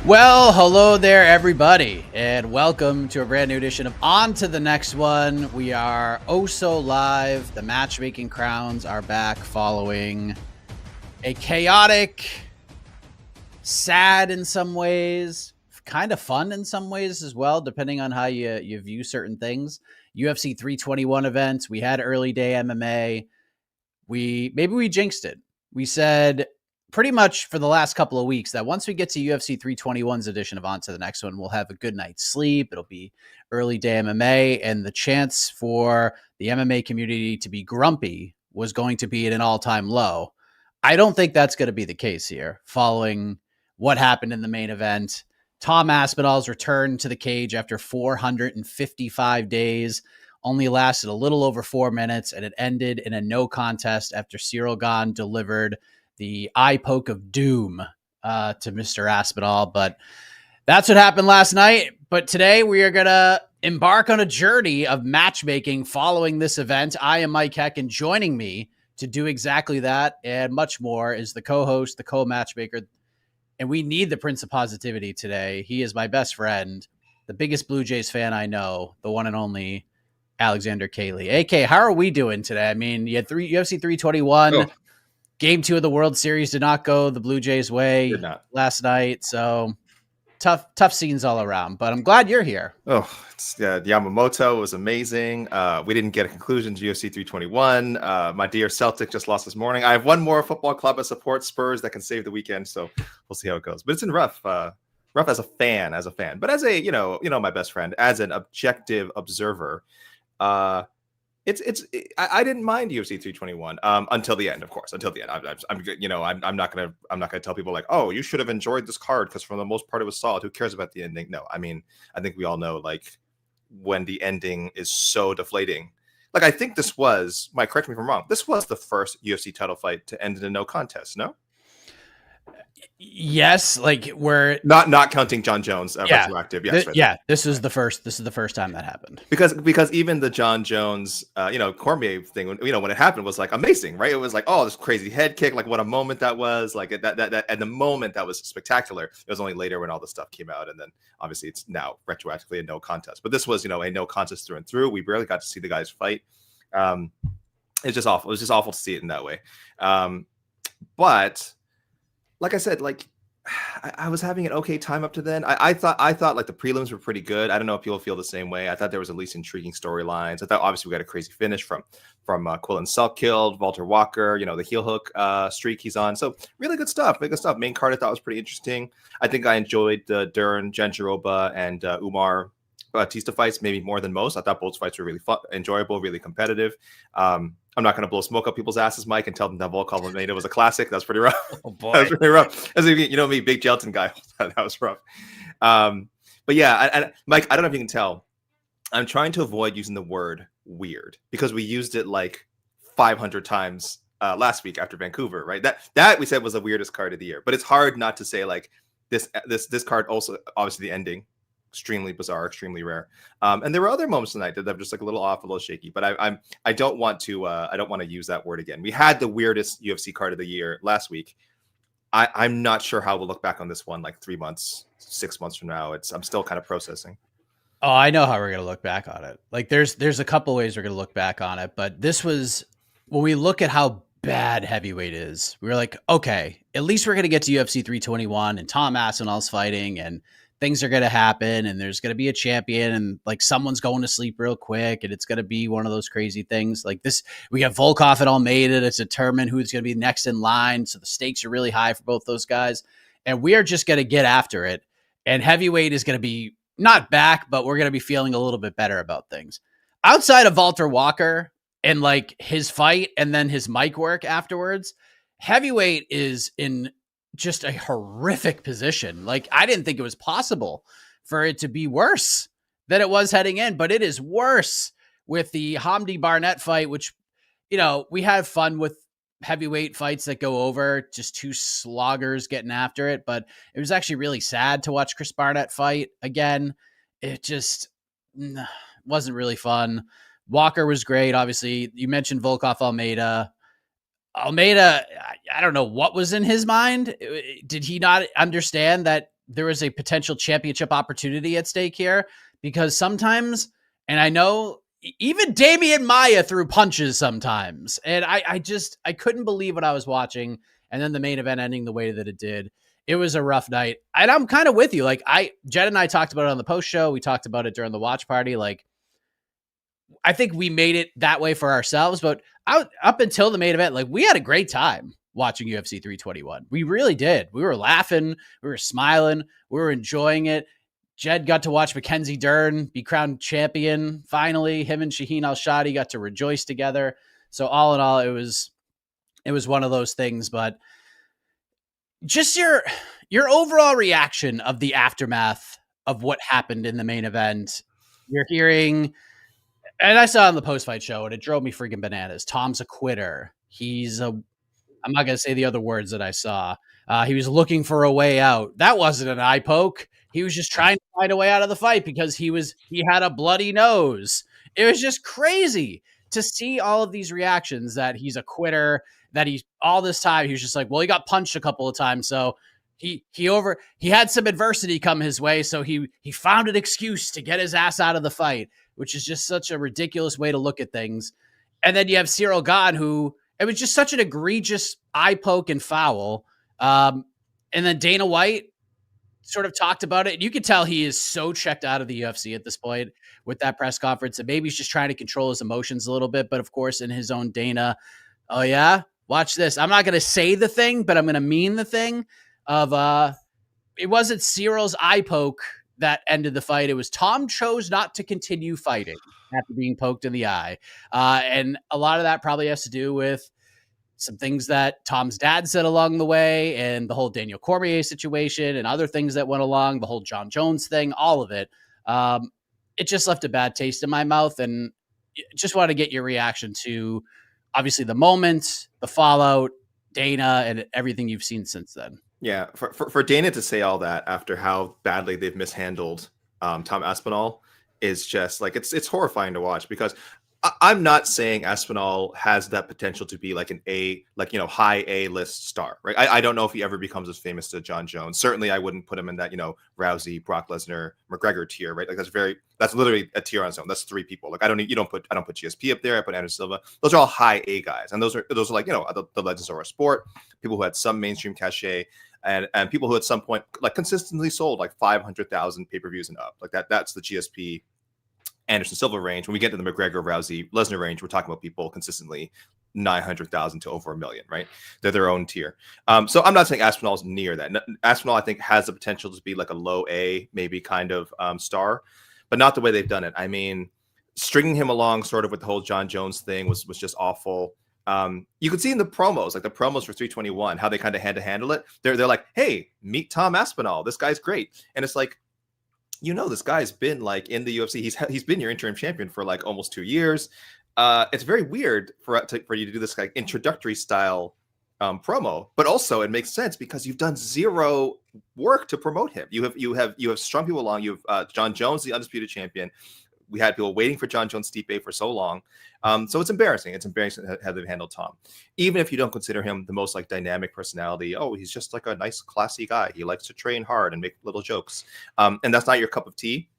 Well, hello there, everybody, and welcome to a brand new edition of On to the Next One. We are so live. The matchmaking crowns are back following a chaotic, sad in some ways, kind of fun in some ways as well, depending on how you view certain things. UFC 321 events. We had early day MMA. Maybe we jinxed it. We said pretty much for the last couple of weeks that once we get to UFC 321's edition of On to the Next One, we'll have a good night's sleep. It'll be early day MMA, and the chance for the MMA community to be grumpy was going to be at an all-time low. I don't think that's going to be the case here following what happened in the main event. Tom Aspinall's return to the cage after 455 days only lasted a little over 4 minutes, and it ended in a no contest after Ciryl delivered the eye poke of doom to Mr. Aspinall. But that's what happened last night. But today we are going to embark on a journey of matchmaking following this event. I am Mike Heck, and joining me to do exactly that and much more is the co-host, the co-matchmaker, and we need the Prince of Positivity today. He is my best friend, the biggest Blue Jays fan I know, the one and only Alexander Cayley. AK, how are we doing today? I mean, you had UFC 321. Oh. Game 2 of the World Series did not go the Blue Jays' way last night, so tough scenes all around. But I'm glad you're here. Oh, Yamamoto was amazing. We didn't get a conclusion to UFC 321. My dear Celtic just lost this morning. I have one more football club I support, Spurs, that can save the weekend, so we'll see how it goes. But it's been rough as a fan, but as a my best friend, as an objective observer. I didn't mind UFC 321 until the end, of course. Until the end, I'm not gonna tell people like, oh, you should have enjoyed this card because for the most part it was solid. Who cares about the ending? No, I mean, I think we all know like when the ending is so deflating. Like I think this was, Mike, correct me if I'm wrong, this was the first UFC title fight to end in a no contest. No. Yes, like we're not counting John Jones retroactive. Yes, This is the first time that happened. Because even the John Jones, Cormier thing, when it happened was like amazing, right? It was like, oh, this crazy head kick, like what a moment that was, like that at the moment that was spectacular. It was only later when all the stuff came out, and then obviously it's now retroactively a no contest. But this was, a no contest through and through. We barely got to see the guys fight. It's just awful. It was just awful to see it in that way. But like I said, like I was having an okay time up to then. I thought like the prelims were pretty good. I don't know if people feel the same way. I thought there was at least intriguing storylines. I thought obviously we got a crazy finish from Quillen Selk-Killed, Walter Walker, the heel hook streak he's on. So really good stuff. Main card I thought was pretty interesting. I think I enjoyed the Dern, Jandiroba, and Umar Bautista fights maybe more than most. I thought both fights were really fun, enjoyable, really competitive. I'm not going to blow smoke up people's asses, Mike, and tell them that Volkov Almeida was a classic. That's pretty rough. Oh boy, that was pretty rough. As me, big Jailton guy. That was rough. But yeah, Mike, I don't know if you can tell. I'm trying to avoid using the word weird because we used it like 500 times last week after Vancouver, right? That we said was the weirdest card of the year. But it's hard not to say like this card also, obviously the ending, extremely bizarre, extremely rare. And there were other moments tonight that are just like a little off, a little shaky. But I don't want to use that word again. We had the weirdest UFC card of the year last week. I'm not sure how we'll look back on this one like 3 months, 6 months from now. I'm still kind of processing. Oh, I know how we're going to look back on it. Like there's a couple ways we're going to look back on it, but this was when we look at how bad heavyweight is. We were like, okay, at least we're going to get to UFC 321 and Tom Aspinall's fighting and things are going to happen and there's going to be a champion and like someone's going to sleep real quick and it's going to be one of those crazy things like this. We got Volkov and Almeida to determine who's going to be next in line. So the stakes are really high for both those guys. And we are just going to get after it. And heavyweight is going to be not back, but we're going to be feeling a little bit better about things. Outside of Walter Walker and like his fight and then his mic work afterwards, heavyweight is in just a horrific position. Like I didn't think it was possible for it to be worse than it was heading in, but it is worse with the Hamdi Barnett fight, which, we have fun with heavyweight fights that go over, just two sloggers getting after it. But it was actually really sad to watch Chris Barnett fight again. It just wasn't really fun. Walker was great. Obviously you mentioned Volkov Almeida, I don't know what was in his mind. Did he not understand that there was a potential championship opportunity at stake here, because sometimes, and I know even Damian Maia threw punches sometimes, and I couldn't believe what I was watching. And then the main event ending the way that it did. It was a rough night. And I'm kind of with you. Like Jed and I talked about it on the post show. We talked about it during the watch party. Like, I think we made it that way for ourselves, but up until the main event, like, we had a great time watching UFC 321. We really did. We were laughing. We were smiling. We were enjoying it. Jed got to watch Mackenzie Dern be crowned champion. Finally, him and Shaheen Al-Shadi got to rejoice together. So all in all, it was one of those things, but just your overall reaction of the aftermath of what happened in the main event. You're hearing, and I saw on the post-fight show, and it drove me freaking bananas. Tom's a quitter. I'm not going to say the other words that I saw. He was looking for a way out. That wasn't an eye poke. He was just trying to find a way out of the fight because he had a bloody nose. It was just crazy to see all of these reactions that he's a quitter, that all this time he was just like, well, he got punched a couple of times. So he had some adversity come his way. So he found an excuse to get his ass out of the fight, which is just such a ridiculous way to look at things. And then you have Ciryl Gane, who, it was just such an egregious eye poke and foul. And then Dana White sort of talked about it. And you could tell he is so checked out of the UFC at this point with that press conference. And maybe he's just trying to control his emotions a little bit. But of course, in his own Dana, oh yeah, watch this. I'm not going to say the thing, but I'm going to mean the thing of, it wasn't Cyril's eye poke that ended the fight. It was Tom chose not to continue fighting after being poked in the eye. And a lot of that probably has to do with some things that Tom's dad said along the way, and the whole Daniel Cormier situation and other things that went along, the whole John Jones thing, all of it. It just left a bad taste in my mouth, and just want to get your reaction to obviously the moment, the fallout, Dana, and everything you've seen since then. Yeah, for Dana to say all that after how badly they've mishandled Tom Aspinall is just like, it's horrifying to watch, because I'm not saying Aspinall has that potential to be like an high A-list star, right? I don't know if he ever becomes as famous as John Jones. Certainly, I wouldn't put him in that, Rousey, Brock Lesnar, McGregor tier, right? Like that's literally a tier on its own. That's three people. Like I don't put GSP up there. I put Anderson Silva. Those are all high A guys, and those are like the legends of our sport, people who had some mainstream cachet, and people who at some point like consistently sold like 500,000 pay-per-views and up. Like that's the GSP Anderson Silva range. When we get to the McGregor, Rousey, Lesnar range, we're talking about people consistently 900,000 to over 1 million, right? They're their own tier. So I'm not saying Aspinall's near that. Aspinall, I think, has the potential to be like a low A, maybe kind of star, but not the way they've done it. I mean, stringing him along sort of with the whole John Jones thing was just awful. You could see in the promos, like the promos for 321, how they kind of had to handle it. They're like, hey, meet Tom Aspinall. This guy's great. And it's like, this guy's been like in the UFC. He's been your interim champion for like almost 2 years. It's very weird for you to do this like introductory style promo, but also it makes sense because you've done zero work to promote him. You have strung people along. You have John Jones, the undisputed champion. We had people waiting for John Jones Stipe for so long. So it's embarrassing. It's embarrassing how they've handled Tom. Even if you don't consider him the most like dynamic personality, he's just like a nice, classy guy. He likes to train hard and make little jokes. And that's not your cup of tea.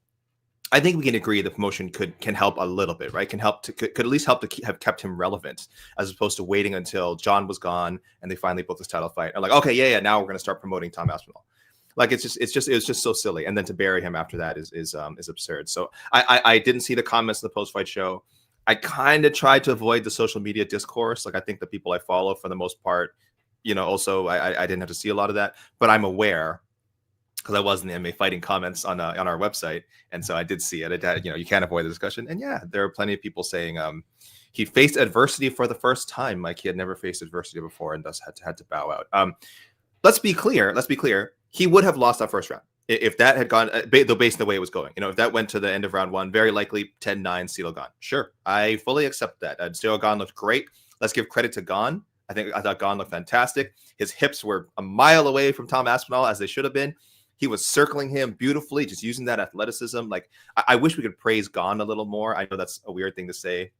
I think we can agree the promotion can help a little bit, right? Could at least help to have kept him relevant, as opposed to waiting until John was gone and they finally booked this title fight. And like, okay, yeah, now we're going to start promoting Tom Aspinall. Like it was just so silly, and then to bury him after that is absurd. So I didn't see the comments in the post fight show. I kind of tried to avoid the social media discourse. Like I think the people I follow, for the most part, also I didn't have to see a lot of that, but I'm aware because I was in the MMA fighting comments on our website, and so I did see it. You can't avoid the discussion, and yeah, there are plenty of people saying he faced adversity for the first time, like he had never faced adversity before, and thus had to bow out. Let's be clear. He would have lost that first round if that had gone based on the way it was going. If that went to the end of round one, very likely 10-9 Ciryl Gane. Sure, I fully accept that. Ciryl Gane looked great. Let's give credit to Gane. I thought Gane looked fantastic. His hips were a mile away from Tom Aspinall, as they should have been. He was circling him beautifully, just using that athleticism. Like I wish we could praise Gane a little more. I know that's a weird thing to say,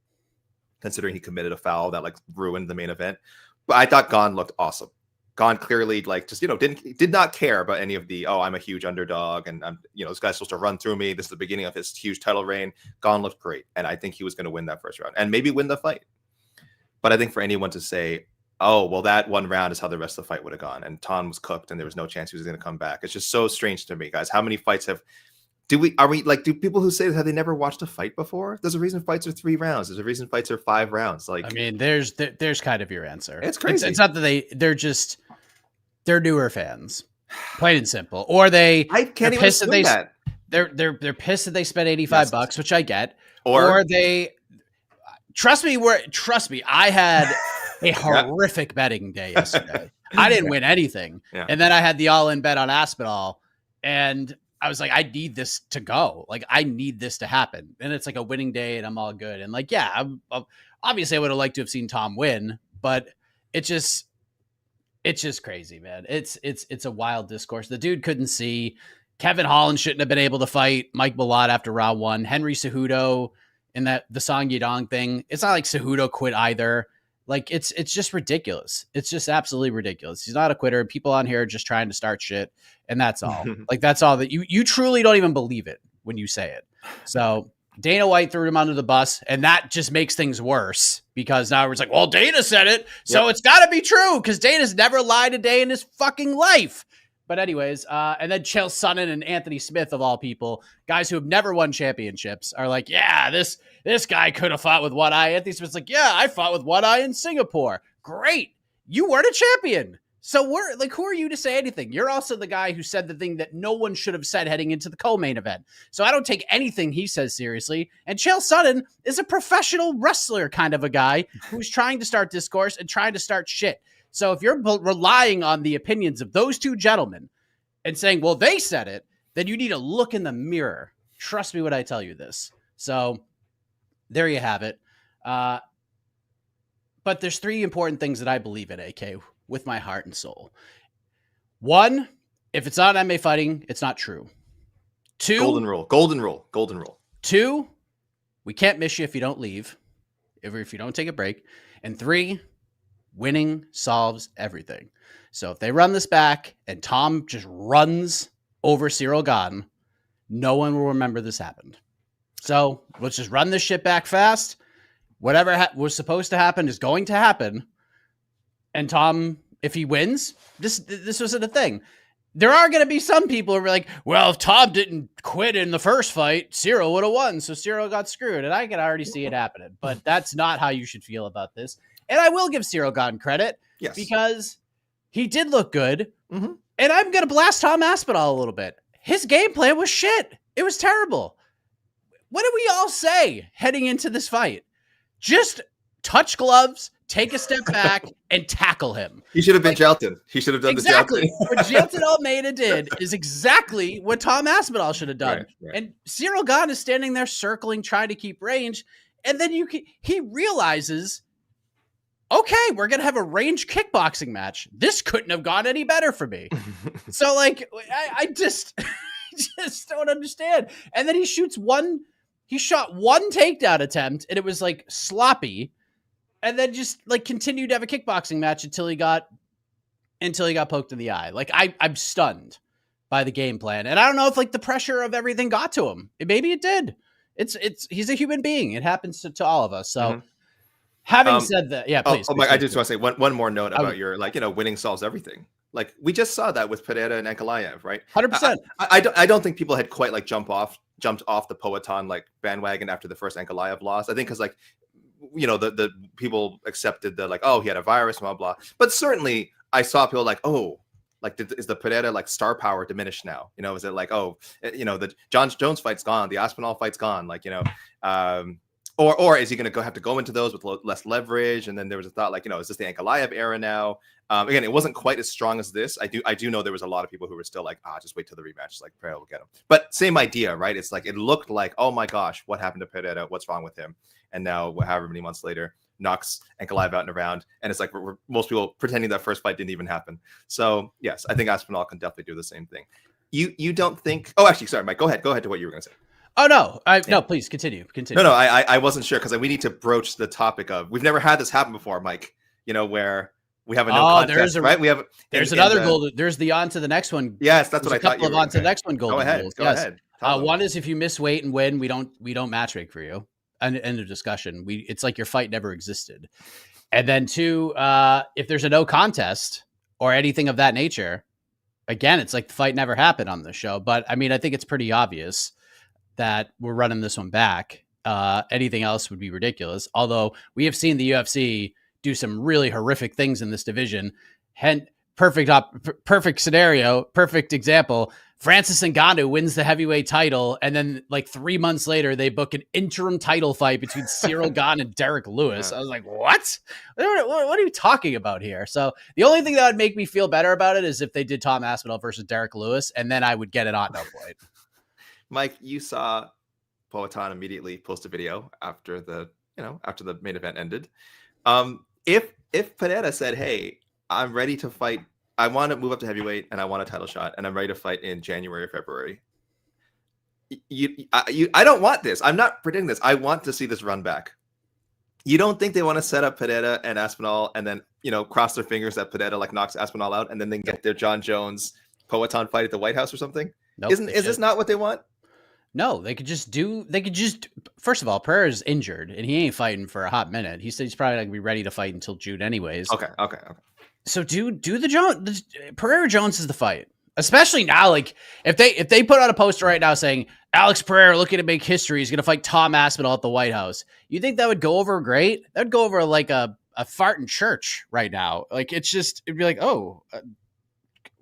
considering he committed a foul that like ruined the main event. But I thought Gane looked awesome. Gane clearly like just did not care about any of the I'm a huge underdog and I'm this guy's supposed to run through me. This is the beginning of his huge title reign. Gane looked great, and I think he was going to win that first round and maybe win the fight. But I think for anyone to say, oh well, that one round is how the rest of the fight would have gone, and Ton was cooked and there was no chance he was going to come back. It's just so strange to me, guys. How many fights do people who say that have they never watched a fight before? There's a reason fights are 3 rounds. There's a reason fights are 5 rounds. Like, I mean, there's kind of your answer. It's crazy. It's not that they're newer fans, plain and simple, or I can't even assume that. They're pissed that they spent $85, which I get, or they trust me. I had a horrific betting day yesterday. I didn't win anything, and then I had the all-in bet on Aspinall, and I was like, I need this to go. Like, I need this to happen. And it's like a winning day and I'm all good. And like, yeah, obviously I would have liked to have seen Tom win, but it's just crazy, man. It's a wild discourse. The dude couldn't see. Kevin Holland shouldn't have been able to fight Mike Malott after round 1. Henry Cejudo in the Song Yadong thing. It's not like Cejudo quit either. Like, it's just ridiculous. It's just absolutely ridiculous. He's not a quitter. People on here are just trying to start shit. And that's all. Like, that's all that you truly don't even believe it when you say it. So Dana White threw him under the bus, and that just makes things worse because now it's like, well, Dana said it, so it's got to be true because Dana's never lied a day in his fucking life. But anyways, and then Chael Sonnen and Anthony Smith, of all people, guys who have never won championships, are like, yeah, this guy could have fought with one eye. Anthony Smith's like, yeah, I fought with one eye in Singapore. Great. You weren't a champion. So we're like, who are you to say anything? You're also the guy who said the thing that no one should have said heading into the co-main event. So I don't take anything he says seriously. And Chael Sonnen is a professional wrestler kind of a guy who's trying to start discourse and trying to start shit. So if you're relying on the opinions of those two gentlemen and saying, well, they said it, then you need to look in the mirror. Trust me when I tell you this. So there you have it. But there's 3 important things that I believe in, AK, with my heart and soul. 1, if it's not MMA fighting, it's not true. 2, golden rule. 2, we can't miss you if you don't leave, if you don't take a break. And 3, winning solves everything. So if they run this back and Tom just runs over Ciryl Gane, no one will remember this happened. So let's just run this shit back fast. Whatever was supposed to happen is going to happen. And Tom, if he wins, this wasn't a thing. There are going to be some people who are like, well, if Tom didn't quit in the first fight, Ciryl would have won. So Ciryl got screwed. And I can already see it happening. But that's not how you should feel about this. And I will give Ciryl Gane credit because he did look good. Mm-hmm. And I'm going to blast Tom Aspinall a little bit. His game plan was shit. It was terrible. What did we all say heading into this fight? Just touch gloves, take a step back, and tackle him. He should have been Jailton. He should have done exactly. the What Jailton Almeida did is exactly what Tom Aspinall should have done. Right. And Ciryl Gane is standing there circling, trying to keep range. And then he realizes, okay, we're going to have a range kickboxing match. This couldn't have gone any better for me. So, like, I just don't understand. And then he shot one takedown attempt, and it was, like, sloppy. And then just, like, continued to have a kickboxing match until he got poked in the eye. Like, I'm stunned by the game plan. And I don't know if, like, the pressure of everything got to him. Maybe it did. He's a human being. It happens to all of us. So, having said that, yeah, please. I just want to say one more note about your, like, winning solves everything. Like, we just saw that with Pereira and Ankalaev, right? 100%. I don't think people had quite, like, jumped off the Poatan, like, bandwagon after the first Ankalaev loss. I think because, like, the people accepted the, like, oh, he had a virus, blah, blah. But certainly I saw people like, oh, like, is the Pereira, like, star power diminished now? Is it like, oh, the John Jones fight's gone, the Aspinall fight's gone, like, or is he going to have to go into those with less leverage? And then there was a thought, like, is this the Ankalaev era now? Again, it wasn't quite as strong as this. I do know there was a lot of people who were still like, just wait till the rematch. Like, Pereira will get him. But same idea, right? It's like, it looked like, oh my gosh, what happened to Pereira? What's wrong with him? And now, however many months later, knocks Ankalaev out in a round. And it's like, most people pretending that first fight didn't even happen. So yes, I think Aspinall can definitely do the same thing. You don't think? Oh, actually, sorry, Mike. Go ahead to what you were going to say. Oh, no. No, please continue. No, I wasn't sure because we need to broach the topic of, we've never had this happen before, Mike, where We have a no contest, right? There's another goal. There's the on to the next one. Yes, that's what I thought. A couple of on to the next one golden rules. Go ahead. One is if you miss weight and win, we don't match make for you. End of discussion. It's like your fight never existed. And then 2, if there's a no contest or anything of that nature, again, it's like the fight never happened on the show. But I mean, I think it's pretty obvious that we're running this one back. Anything else would be ridiculous. Although we have seen the UFC do some really horrific things in this division. Perfect scenario, perfect example. Francis Ngannou wins the heavyweight title, and then like 3 months later, they book an interim title fight between Ciryl Gane and Derek Lewis. Yeah. I was like, what? What are you talking about here? So the only thing that would make me feel better about it is if they did Tom Aspinall versus Derek Lewis, and then I would get it on no point. Mike, you saw Poatan immediately post a video after the main event ended. If Pereira said, "Hey, I'm ready to fight. I want to move up to heavyweight and I want a title shot and I'm ready to fight in January or February." I don't want this. I'm not predicting this. I want to see this run back. You don't think they want to set up Pereira and Aspinall and then, cross their fingers that Pereira like knocks Aspinall out and then they get their John Jones Poatan fight at the White House or something? Nope, is this not what they want? No, first of all, Pereira's injured and he ain't fighting for a hot minute. He said he's probably not gonna be ready to fight until June anyways. Okay. So do the Pereira Jones is the fight, especially now. Like if they put out a poster right now saying Alex Pereira looking to make history, he's going to fight Tom Aspinall at the White House. You think that would go over great? That'd go over like a fart in church right now. Like it'd be like, oh,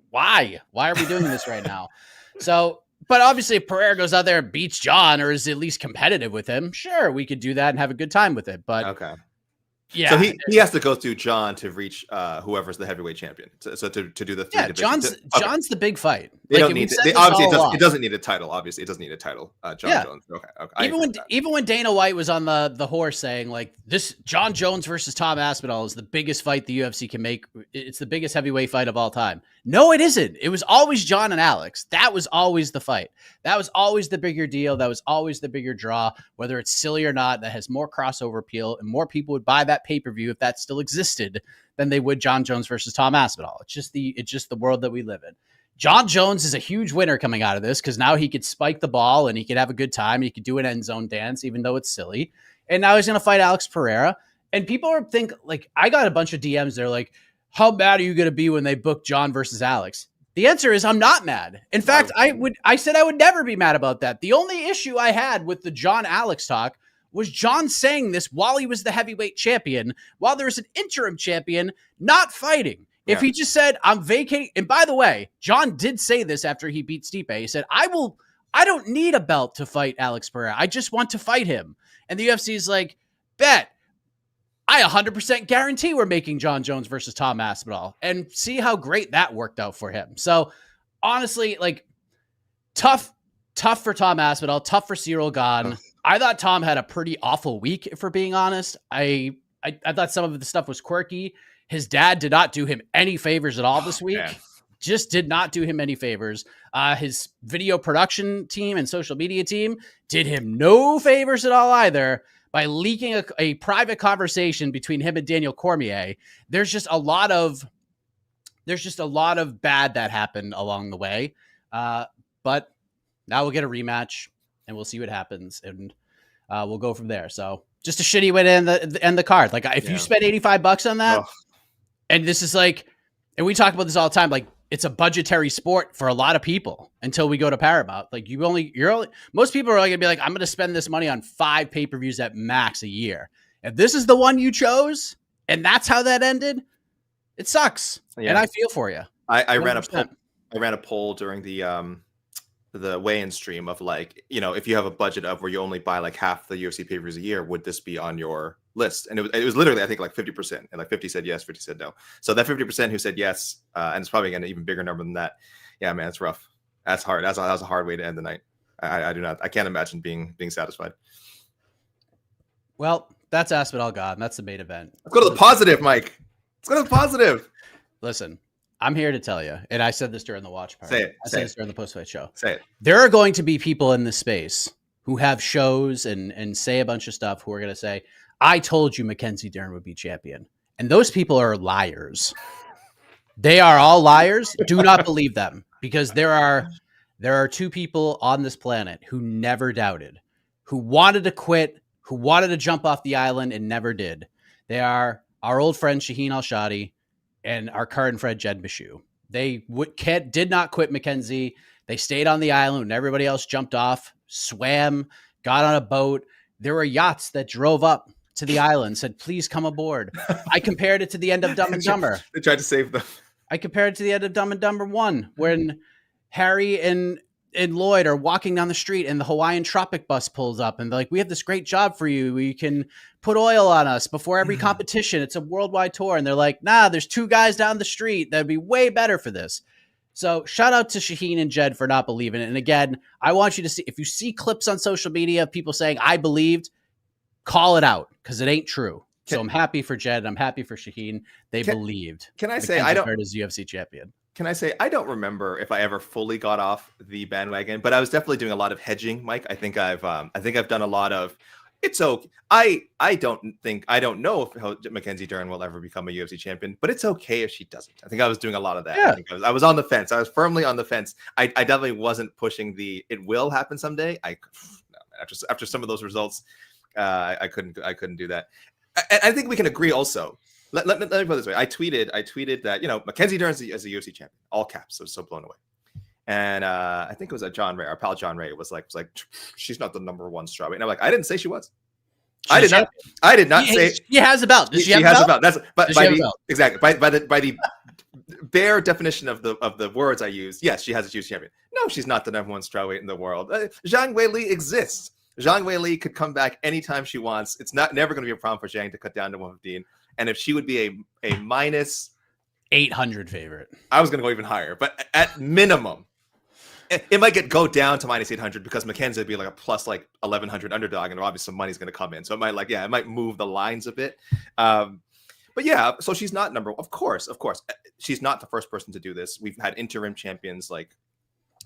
why are we doing this right now? So, but obviously if Pereira goes out there and beats John or is at least competitive with him, sure, we could do that and have a good time with it. But okay. Yeah, so he has to go through John to reach whoever's the heavyweight champion. So to do the 3 divisions. John's the big fight. It doesn't need a title. Obviously, it doesn't need a title. John Jones. Okay. Even when Dana White was on the horse saying like this, John Jones versus Tom Aspinall is the biggest fight the UFC can make. It's the biggest heavyweight fight of all time. No, it isn't. It was always John and Alex. That was always the fight. That was always the bigger deal. That was always the bigger draw. Whether it's silly or not, that has more crossover appeal and more people would buy that pay-per-view if that still existed than they would John Jones versus Tom Aspinall. It's just the world that we live in. John Jones is a huge winner coming out of this because now he could spike the ball and he could have a good time. He could do an end zone dance, even though it's silly. And now he's going to fight Alex Pereira. And people think like, I got a bunch of DMs. They're like, how mad are you going to be when they book John versus Alex? The answer is I'm not mad. In fact, I said I would never be mad about that. The only issue I had with the John Alex talk was John saying this while he was the heavyweight champion, while there's an interim champion not fighting. Yeah. If he just said, I'm vacating. And by the way, John did say this after he beat Stipe. He said, I don't need a belt to fight Alex Pereira. I just want to fight him. And the UFC is like, bet. I 100% guarantee we're making John Jones versus Tom Aspinall and see how great that worked out for him. So honestly, like tough for Tom Aspinall, tough for Ciryl Gane. I thought Tom had a pretty awful week, if we're being honest. I thought some of the stuff was quirky. His dad did not do him any favors at all this week. Man. Just did not do him any favors. His video production team and social media team did him no favors at all either. By leaking a private conversation between him and Daniel Cormier. There's just a lot of bad that happened along the way. But now we'll get a rematch and we'll see what happens and we'll go from there. So just a shitty way to end the card. Like if you spend $85 on that, and this is like, and we talk about this all the time, like it's a budgetary sport for a lot of people until we go to Paramount. Like most people are only gonna be like, I'm gonna spend this money on 5 pay-per-views at max a year. If this is the one you chose and that's how that ended, it sucks. Yeah. And I feel for you. I ran a poll during the weigh-in stream of like, if you have a budget of where you only buy like half the UFC pay-per-views a year, would this be on your list? And it was literally, I think like 50%, and like 50 said yes, 50 said no. So that 50% who said yes, and it's probably an even bigger number than that. Yeah, man, it's rough. That's hard. That was a hard way to end the night. I can't imagine being satisfied. Well, that's Aspinall Gane. That's the main event. Let's go to the positive, Mike. Let's go to the positive. Listen, I'm here to tell you, and I said this during the watch party. Say it. I said this during the post-fight show. Say it. There are going to be people in this space who have shows and say a bunch of stuff who are going to say, I told you Mackenzie Dern would be champion. And those people are liars. They are all liars. Do not believe them, because there are two people on this planet who never doubted, who wanted to quit, who wanted to jump off the island and never did. They are our old friend Shaheen Al-Shadi and our current friend Jed Meshew. They did not quit Mackenzie. They stayed on the island when everybody else jumped off, swam, got on a boat. There were yachts that drove up to the island, said, please come aboard. I compared it to the end of Dumb and Dumber. They tried to save them. I compared it to the end of Dumb and Dumber 1, when Harry and Lloyd are walking down the street and the Hawaiian Tropic bus pulls up and they're like, we have this great job for you. We can put oil on us before every competition. It's a worldwide tour. And they're like, nah, there's two guys down the street that'd be way better for this. So shout out to Shaheen and Jed for not believing it. And again, I want you to see, if you see clips on social media of people saying, I believed, call it out, because it ain't true. So I'm happy for Jed. I'm happy for Shaheen. They believed. Can I say, I don't Dern is UFC champion. Can I say, I don't remember if I ever fully got off the bandwagon, but I was definitely doing a lot of hedging, Mike. I think I've done a lot of, it's okay. I don't know if Mackenzie Dern will ever become a UFC champion, but it's okay if she doesn't. I think I was doing a lot of that. Yeah. I think I was on the fence. I was firmly on the fence. I definitely wasn't pushing the, it will happen someday. After some of those results, I couldn't do that. I think we can agree also. Let me put it this way. I tweeted that, Mackenzie Dern is a UFC champion, all caps. I was so blown away. And I think it was John Ray, our pal John Ray, was like, she's not the number one strawweight. And I'm like, I didn't say she was. I did not say she has a belt. Does she have has a belt? That's by the bare definition of the words I use. Yes, she has a UFC champion. No, she's not the number one strawweight in the world. Zhang Weili exists. Zhang Weili could come back anytime she wants. It's never going to be a problem for Zhang to cut down to 115. And if she would be a minus 800 favorite, I was going to go even higher. But at minimum, it might go down to minus 800 because Mackenzie would be like a plus 1100 underdog, and obviously some money's going to come in. So it might move the lines a bit. But yeah, so she's not number one. Of course, she's not the first person to do this. We've had interim champions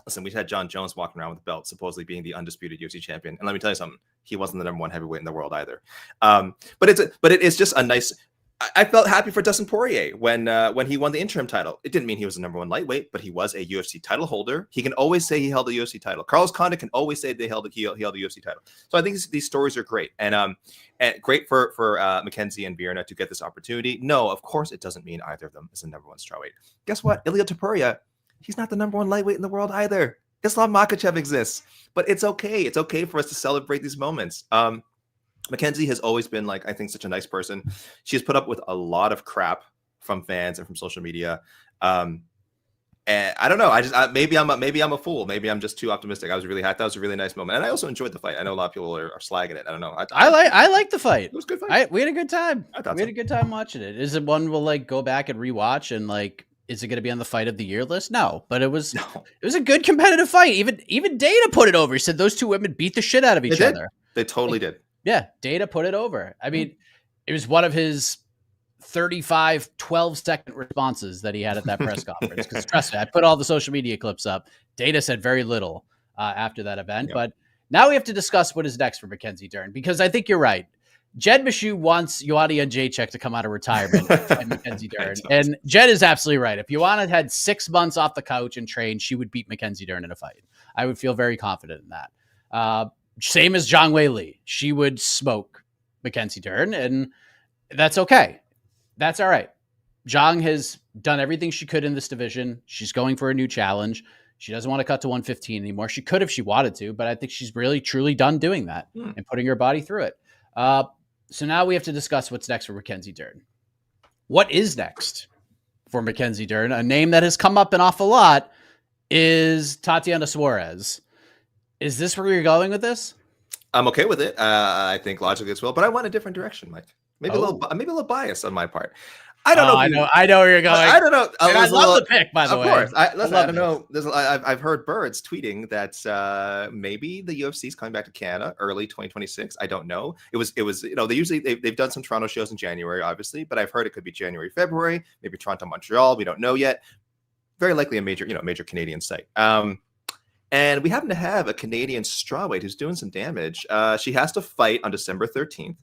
listen, we had John Jones walking around with the belt, supposedly being the undisputed UFC champion. And let me tell you something, he wasn't the number one heavyweight in the world either. But it is just a nice. I felt happy for Dustin Poirier when he won the interim title. It didn't mean he was the number one lightweight, but he was a UFC title holder. He can always say he held a UFC title. Carlos Condit can always say he held a UFC title. So I think these stories are great, and great for Mackenzie and Virna to get this opportunity. No, of course it doesn't mean either of them is the number one strawweight. Guess what? Ilia Topuria, he's not the number one lightweight in the world either. Islam Makhachev exists, but it's okay. It's okay for us to celebrate these moments. Mackenzie has always been I think such a nice person. She has put up with a lot of crap from fans and from social media. And I don't know. Maybe I'm a fool. Maybe I'm just too optimistic. I was really happy. That was a really nice moment. And I also enjoyed the fight. I know a lot of people are slagging it. I don't know. I like the fight. It was a good fight. We had a good time. We had a good time watching it. Is it one we'll go back and rewatch and is it going to be on the fight of the year list? No, but it was a good competitive fight. Even Dana put it over. He said those two women beat the shit out of each other. They totally did. Yeah, Dana put it over. I mean, it was one of his 35 12-second responses that he had at that press conference. Because trust me, I put all the social media clips up. Dana said very little after that event. Yeah. But now we have to discuss what is next for Mackenzie Dern, because I think you're right. Jed Meshew wants Joanna Jacek to come out of retirement and Mackenzie Dern. And Jed is absolutely right. If Joanna had 6 months off the couch and trained, she would beat Mackenzie Dern in a fight. I would feel very confident in that. Same as Zhang Weili. She would smoke Mackenzie Dern, and that's okay. That's all right. Zhang has done everything she could in this division. She's going for a new challenge. She doesn't want to cut to 115 anymore. She could if she wanted to, but I think she's really, truly done doing that and putting her body through it. So now we have to discuss what's next for Mackenzie Dern. What is next for Mackenzie Dern? A name that has come up an awful lot is Tatiana Suarez. Is this where you're going with this? I'm okay with it. I think logically as well, but I went a different direction, Mike. Maybe a little bias on my part. I don't know. I know where you're going. I don't know. I love the pick, by the way. Of course. I know. I've heard birds tweeting that maybe the UFC is coming back to Canada early 2026. I don't know. It was. They've done some Toronto shows in January, obviously, but I've heard it could be January, February, maybe Toronto, Montreal. We don't know yet. Very likely a major Canadian site. And we happen to have a Canadian strawweight who's doing some damage. She has to fight on December 13th.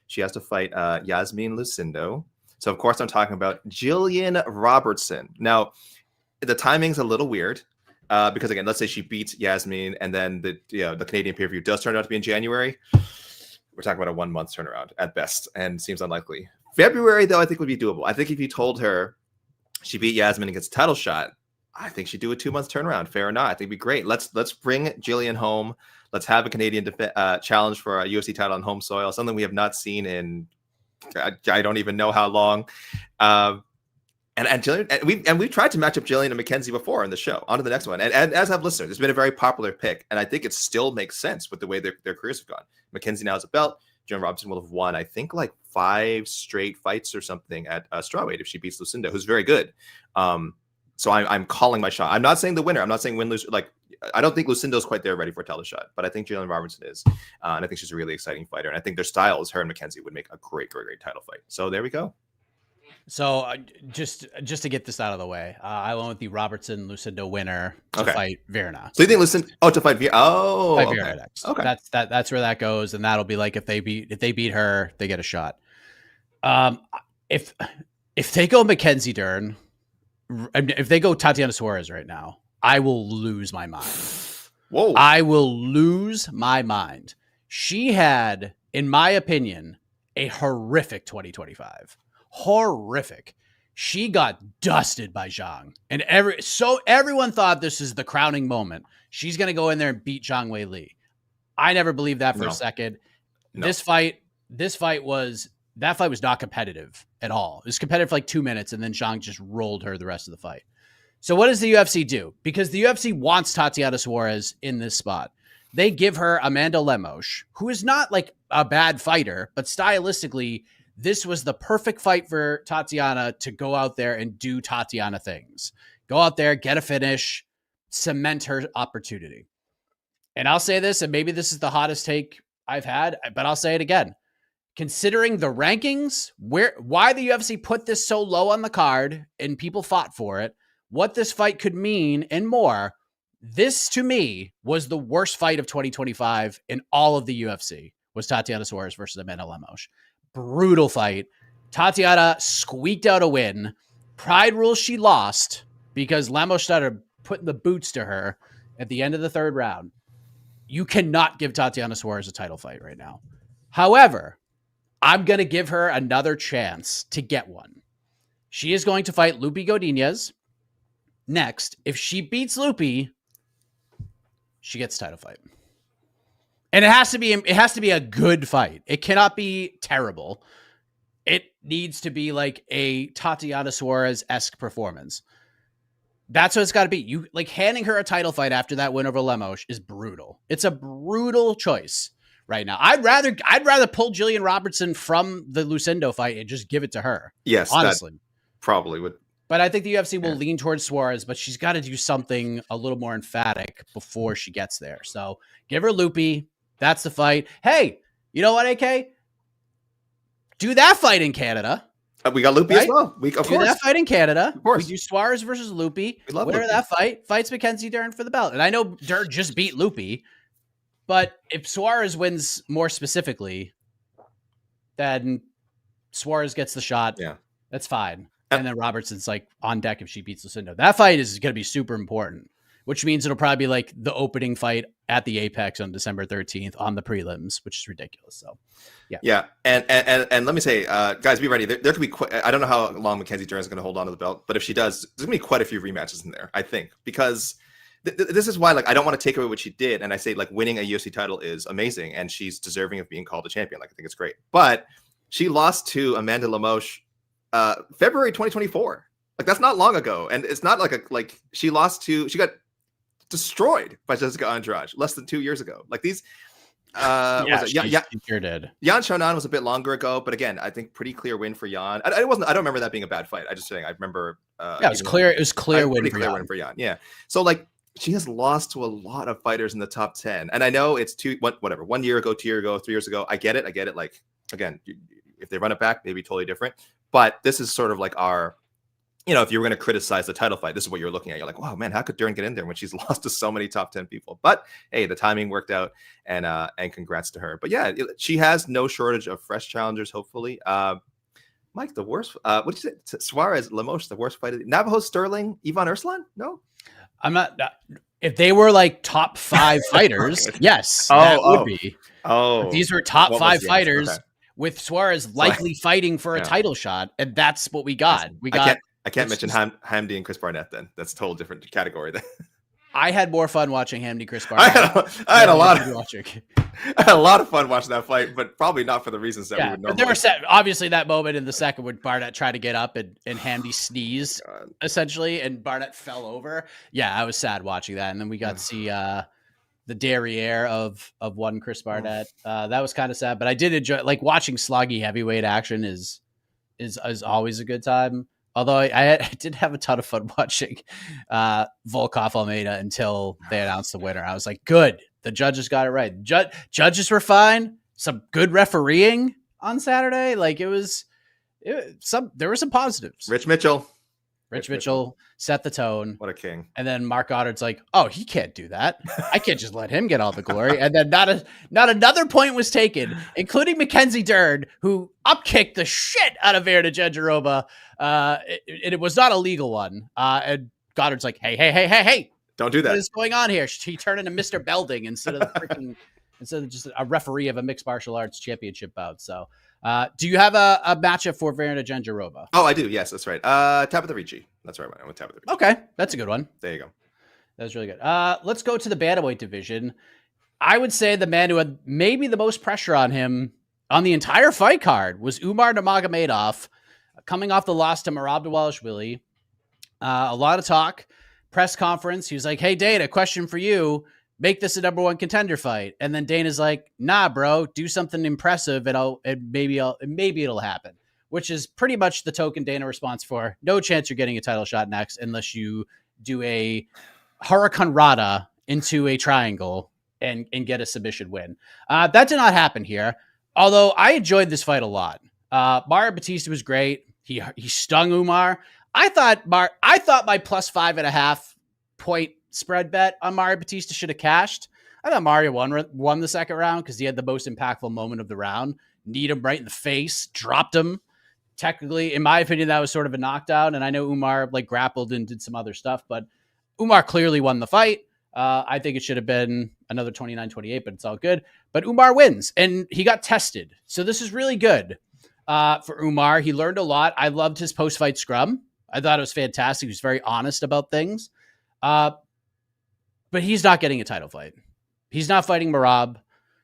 She has to fight Yasmin Lucindo. So of course I'm talking about Jillian Robertson. Now, the timing's a little weird because again, let's say she beats Yasmin and then the Canadian pay-per-view does turn out to be in January. We're talking about a 1 month turnaround at best, and seems unlikely. February though, I think would be doable. I think if you told her she beat Yasmin and gets a title shot, I think she'd do a 2 month turnaround. Fair or not, I think it'd be great. Let's bring Jillian home. Let's have a Canadian challenge for a UFC title on home soil, something we have not seen in I don't even know how long. And Jillian, we've tried to match up Jillian and Mackenzie before in the show. On to the next one. And as have listeners, it's been a very popular pick, and I think it still makes sense with the way their careers have gone. Mackenzie now has a belt. Jillian Robertson will have won, I think, like 5 straight fights or something at Strawweight if she beats Lucinda, who's very good. So I'm calling my shot. I'm not saying the winner. I'm not saying win, lose. Like, I don't think Lucinda's quite there ready for a title shot, but I think Jillian Robertson is. And I think she's a really exciting fighter. And I think their styles, her and Mackenzie, would make a great title fight. So there we go. So just to get this out of the way, I went with the Robertson Lucinda winner to fight Virna. So you think Lucinda? Oh, to fight Virna? Oh, fight okay. Virna next. Okay. That's where that goes, and that'll be like if they beat her, they get a shot. If they go Mackenzie Dern, if they go Tatiana Suarez right now, I will lose my mind. Whoa! I will lose my mind. She had, in my opinion, a horrific 2025. Horrific. She got dusted by Zhang, and everyone thought this is the crowning moment. She's going to go in there and beat Zhang Weili. I never believed that for a second. No. That fight was not competitive at all. It was competitive for like 2 minutes, and then Zhang just rolled her the rest of the fight. So what does the UFC do? Because the UFC wants Tatiana Suarez in this spot. They give her Amanda Lemos, who is not like a bad fighter, but stylistically, this was the perfect fight for Tatiana to go out there and do Tatiana things. Go out there, get a finish, cement her opportunity. And I'll say this, and maybe this is the hottest take I've had, but I'll say it again. Considering the rankings, why the UFC put this so low on the card and people fought for it, what this fight could mean and more, this to me was the worst fight of 2025 in all of the UFC, was Tatiana Suarez versus Amanda Lemos. Brutal fight. Tatiana squeaked out a win. Pride rules she lost because Lemos started putting the boots to her at the end of the third round. You cannot give Tatiana Suarez a title fight right now. However, I'm going to give her another chance to get one. She is going to fight Lupi Godinez next. If she beats Lupi, she gets a title fight. And it has to be a good fight. It cannot be terrible. It needs to be like a Tatiana Suarez-esque performance. That's what it's got to be. You like handing her a title fight after that win over Lemos is brutal. It's a brutal choice right now. I'd rather pull Jillian Robertson from the Lucindo fight and just give it to her. Yes, honestly, that probably would. But I think the UFC will lean towards Suarez, but she's got to do something a little more emphatic before she gets there. So give her Lupi. That's the fight. Hey, you know what, AK? Do that fight in Canada. We got Lupi as well. Do that fight in Canada. Of course. We do Suarez versus Lupi. We love Winner of Lupi. that fight fights Mackenzie Dern for the belt. And I know Dern just beat Lupi, but if Suarez wins more specifically, then Suarez gets the shot. Yeah. That's fine. And then Robertson's like on deck if she beats Lucindo. That fight is going to be super important, which means it'll probably be like the opening fight at the Apex on December 13th on the prelims, which is ridiculous. So, yeah. Yeah. And let me say, guys, be ready. There could be I don't know how long Mackenzie Dern is going to hold on to the belt, but if she does, there's going to be quite a few rematches in there, I think, because this is why, like, I don't want to take away what she did. And I say, like, winning a UFC title is amazing, and she's deserving of being called a champion. Like, I think it's great. But she lost to Amanda Lemos February 2024. Like, that's not long ago. And it's not like she got destroyed by Jessica Andrade less than 2 years ago. Like these, she sure did. Yan Xiaonan was a bit longer ago, but again, I think pretty clear win for Yan. I don't remember that being a bad fight. I just saying I remember. It was clear. It was clear win for Yan. Yeah. So like she has lost to a lot of fighters in the top 10, and I know it's 1 year ago, 2 years ago, 3 years ago. I get it. Like again, if they run it back, maybe totally different. But this is sort of like our. If you were going to criticize the title fight, this is what you're looking at. You're like, wow, man, how could Dern get in there when she's lost to so many top 10 people? But hey, the timing worked out, and congrats to her. But yeah, she has no shortage of fresh challengers, hopefully. Mike, the worst. What did you say? Suarez, Lemos, the worst fight. Navajo, Sterling, Ivan Urslan? No, I'm not. If they were like top 5 fighters, yes, that would be. But these were top 5 fighters with Suarez likely fighting for a title shot, and that's what we got. I can't mention Hamdi and Chris Barnett. Then that's a total different category. Then I had more fun watching Hamdi Chris Barnett. I had a lot of fun watching that fight, but probably not for the reasons that we would normally. But there were obviously that moment in the second when Barnett tried to get up and Hamdi sneezed essentially, and Barnett fell over. Yeah, I was sad watching that, and then we got to see the derriere of one Chris Barnett. That was kind of sad, but I did enjoy watching sloggy heavyweight action is always a good time. Although I did have a ton of fun watching Volkov Almeida until they announced the winner. I was like, good. The judges got it right. Judges were fine. Some good refereeing on Saturday. There were some positives. Rich Mitchell set the tone. What a king. And then Mark Goddard's like, oh, he can't do that. I can't just let him get all the glory. And then not another point was taken, including Mackenzie Dern, who upkicked the shit out of Virna Jandiroba. It was not a legal one. And Goddard's like, hey. Don't do that. What is going on here? He turned into Mr. Belding instead of just a referee of a mixed martial arts championship bout. So do you have a matchup for Virna Jandiroba? Oh, I do. Yes, that's right. Tabitha Ricci. That's right. I went Tabitha Ricci. Okay. That's a good one. There you go. That's really good. Let's go to the bantamweight division. I would say the man who had maybe the most pressure on him on the entire fight card was Umar Nurmagomedov, coming off the loss to Merab Dvalishvili. A lot of talk. Press conference. He was like, hey, Dana, question for you. Make this a number 1 contender fight. And then Dana's like, nah, bro, do something impressive and maybe it'll happen, which is pretty much the token Dana response for no chance you're getting a title shot next unless you do a Hurricane Rana into a triangle and get a submission win. That did not happen here. Although I enjoyed this fight a lot. Mario Bautista was great. He stung Umar. I thought my +5.5 point spread bet on Mario Bautista should have cashed. I thought Mario won the second round because he had the most impactful moment of the round. Kneed him right in the face, dropped him. Technically, in my opinion, that was sort of a knockdown. And I know Umar grappled and did some other stuff, but Umar clearly won the fight. I think it should have been another 29-28, but it's all good. But Umar wins, and he got tested. So this is really good for Umar. He learned a lot. I loved his post-fight scrum. I thought it was fantastic. He was very honest about things. But he's not getting a title fight. He's not fighting Merab.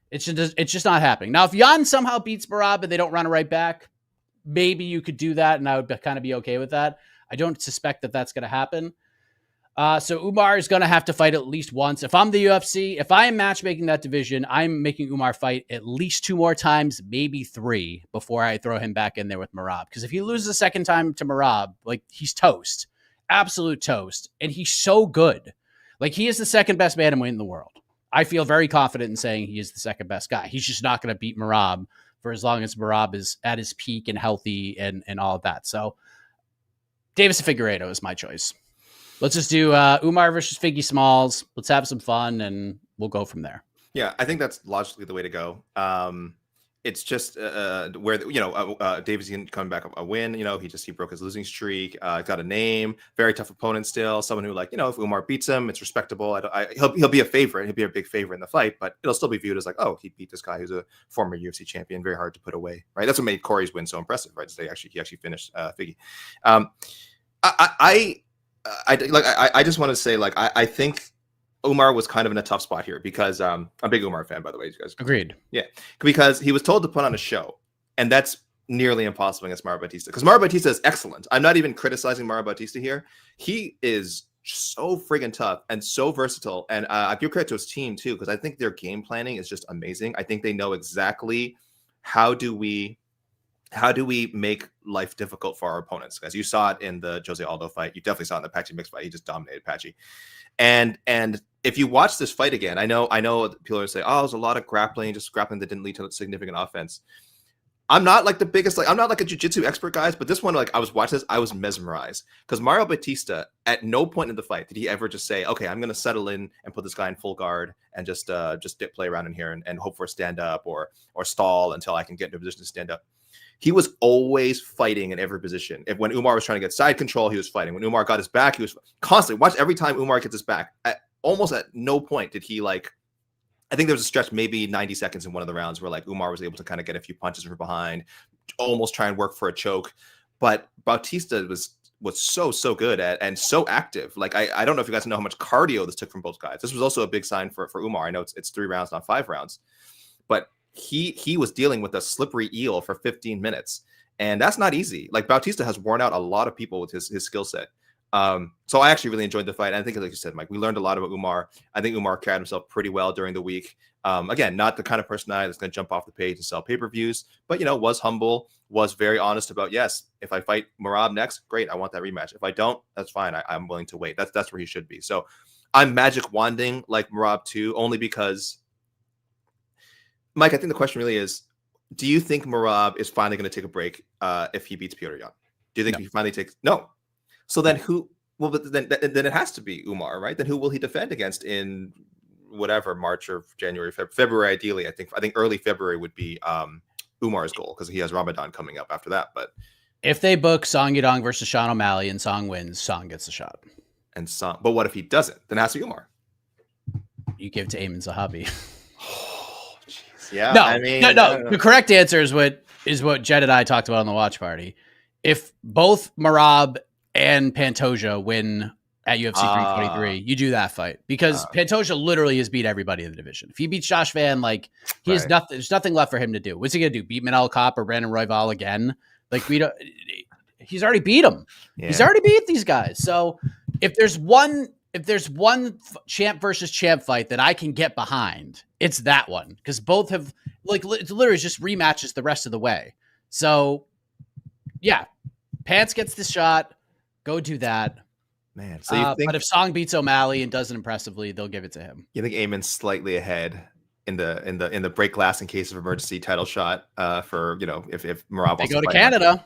It's just not happening. Now, if Jan somehow beats Merab and they don't run it right back, maybe you could do that, and I would kind of be okay with that. I don't suspect that that's going to happen. So Umar is going to have to fight at least once. If I'm the UFC, if I am matchmaking that division, I'm making Umar fight at least 2 more times, maybe 3, before I throw him back in there with Merab. Because if he loses a second time to Merab, he's toast. Absolute toast. And he's so good. He is the second best bantamweight in the world. I feel very confident in saying he is the second best guy. He's just not going to beat Merab for as long as Merab is at his peak and healthy and all of that. So Davis and Figueiredo is my choice. Let's just do Umar versus Figgy Smalls. Let's have some fun, and we'll go from there. Yeah, I think that's logically the way to go. It's just where Davis coming back a win. He broke his losing streak. Got a name, very tough opponent still. Someone who if Umar beats him, it's respectable. He'll be a favorite. He'll be a big favorite in the fight, but it'll still be viewed as he beat this guy who's a former UFC champion. Very hard to put away, right? That's what made Corey's win so impressive, right? He actually finished Figgy. I just want to say, I think Umar was kind of in a tough spot here because I'm a big Umar fan, by the way. You guys agreed? Yeah, because he was told to put on a show, and that's nearly impossible against Mario Bautista. Because Mario Bautista is excellent. I'm not even criticizing Mario Bautista here. He is so friggin' tough and so versatile, and I give credit to his team too, because I think their game planning is just amazing. I think they know exactly how do we make life difficult for our opponents? As you saw it in the Jose Aldo fight, you definitely saw it in the Patchy mixed fight. He just dominated Patchy. And if you watch this fight again, I know people are saying, oh, there's a lot of grappling that didn't lead to significant offense. I'm not like the biggest, like I'm not like a jiu-jitsu expert, guys, but this one, like I was watching this, I was mesmerized because Mario Bautista, at no point in the fight did he ever just say, okay, I'm gonna settle in and put this guy in full guard and just play around in here and hope for a stand up or stall until I can get into a position to stand up. He was always fighting in every position. If when Umar was trying to get side control, he was fighting. When Umar got his back, he was constantly. Watch every time Umar gets his back. Almost at no point did he like. I think there was a stretch, maybe 90 seconds in one of the rounds, where like Umar was able to kind of get a few punches from behind, almost try and work for a choke. But Bautista was so good at and so active. Like I don't know if you guys know how much cardio this took from both guys. This was also a big sign for Umar. I know it's 3 rounds, not 5 rounds, but he was dealing with a slippery eel for 15 minutes, and that's not easy. Like Bautista has worn out a lot of people with his skill set. So I actually really enjoyed the fight. I think, like you said, Mike, we learned a lot about Umar. I think Umar carried himself pretty well during the week. Again, not the kind of personality that's going to jump off the page and sell pay-per-views, but, was humble, was very honest about, yes, if I fight Merab next, great, I want that rematch. If I don't, that's fine. I'm willing to wait. That's where he should be. So I'm magic wanding like Merab too, only because, Mike, I think the question really is, do you think Merab is finally going to take a break if he beats Petr Yan? Do you think he finally takes – no. So then who? Well, but then it has to be Umar, right? Then who will he defend against in whatever March or January, February? Ideally, I think early February would be Umar's goal because he has Ramadan coming up after that. But if they book Song Yadong versus Sean O'Malley and Song wins, Song gets the shot. But what if he doesn't? Then it has to be Umar. You give to Ayman Zahabi. Oh, jeez. Yeah. No, I mean, no. The correct answer is what Jed and I talked about on the watch party. If both Merab and Pantoja win at UFC 323, you do that fight because Pantoja literally has beat everybody in the division. If he beats Josh Van, like he has nothing. There's nothing left for him to do. What's he gonna do? Beat Manel Kape or Brandon Royval again? Like we don't. He's already beat him. Yeah. He's already beat these guys. So if there's one champ versus champ fight that I can get behind, it's that one because both have like it's literally just rematches the rest of the way. So yeah, Pants gets the shot. Go do that. Man, so you think, but if Song beats O'Malley and does it impressively, they'll give it to him. You think Ayman's slightly ahead in the break glass in case of emergency title shot for if Merab they go to Canada.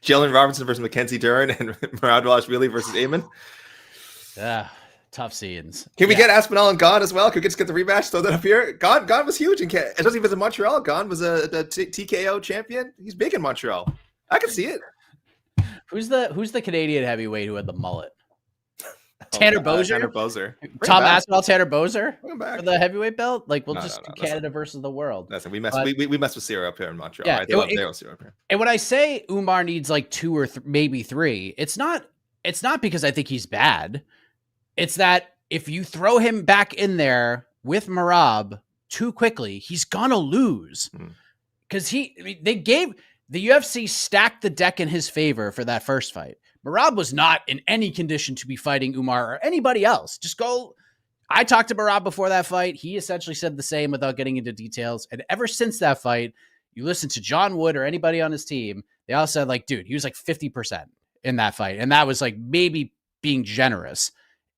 Jalen Robinson versus Mackenzie Dern and Merab Dvalishvili versus Ayman. Yeah, tough scenes. Can we get Aspinall and Gane as well? Can we just get the rematch? Throw that up here. Gane was huge in Canada. Especially if it's in Montreal. Gane was the TKO champion. He's big in Montreal. I can see it. Who's the Canadian heavyweight who had the mullet? Tanner Boser? Tanner Boser. Tom Aspinall, Tanner Boser for the heavyweight belt? Like we'll do Canada versus the world. Listen, we mess with Ciryl up here in Montreal. Yeah, right? They love Ciryl up here. And when I say Umar needs like 2 or maybe 3, it's not because I think he's bad. It's that if you throw him back in there with Merab too quickly, he's gonna lose. Because the UFC stacked the deck in his favor for that first fight. Merab was not in any condition to be fighting Umar or anybody else. Just go. I talked to Merab before that fight. He essentially said the same without getting into details. And ever since that fight, you listen to John Wood or anybody on his team, they all said like, dude, he was like 50% in that fight. And that was like maybe being generous.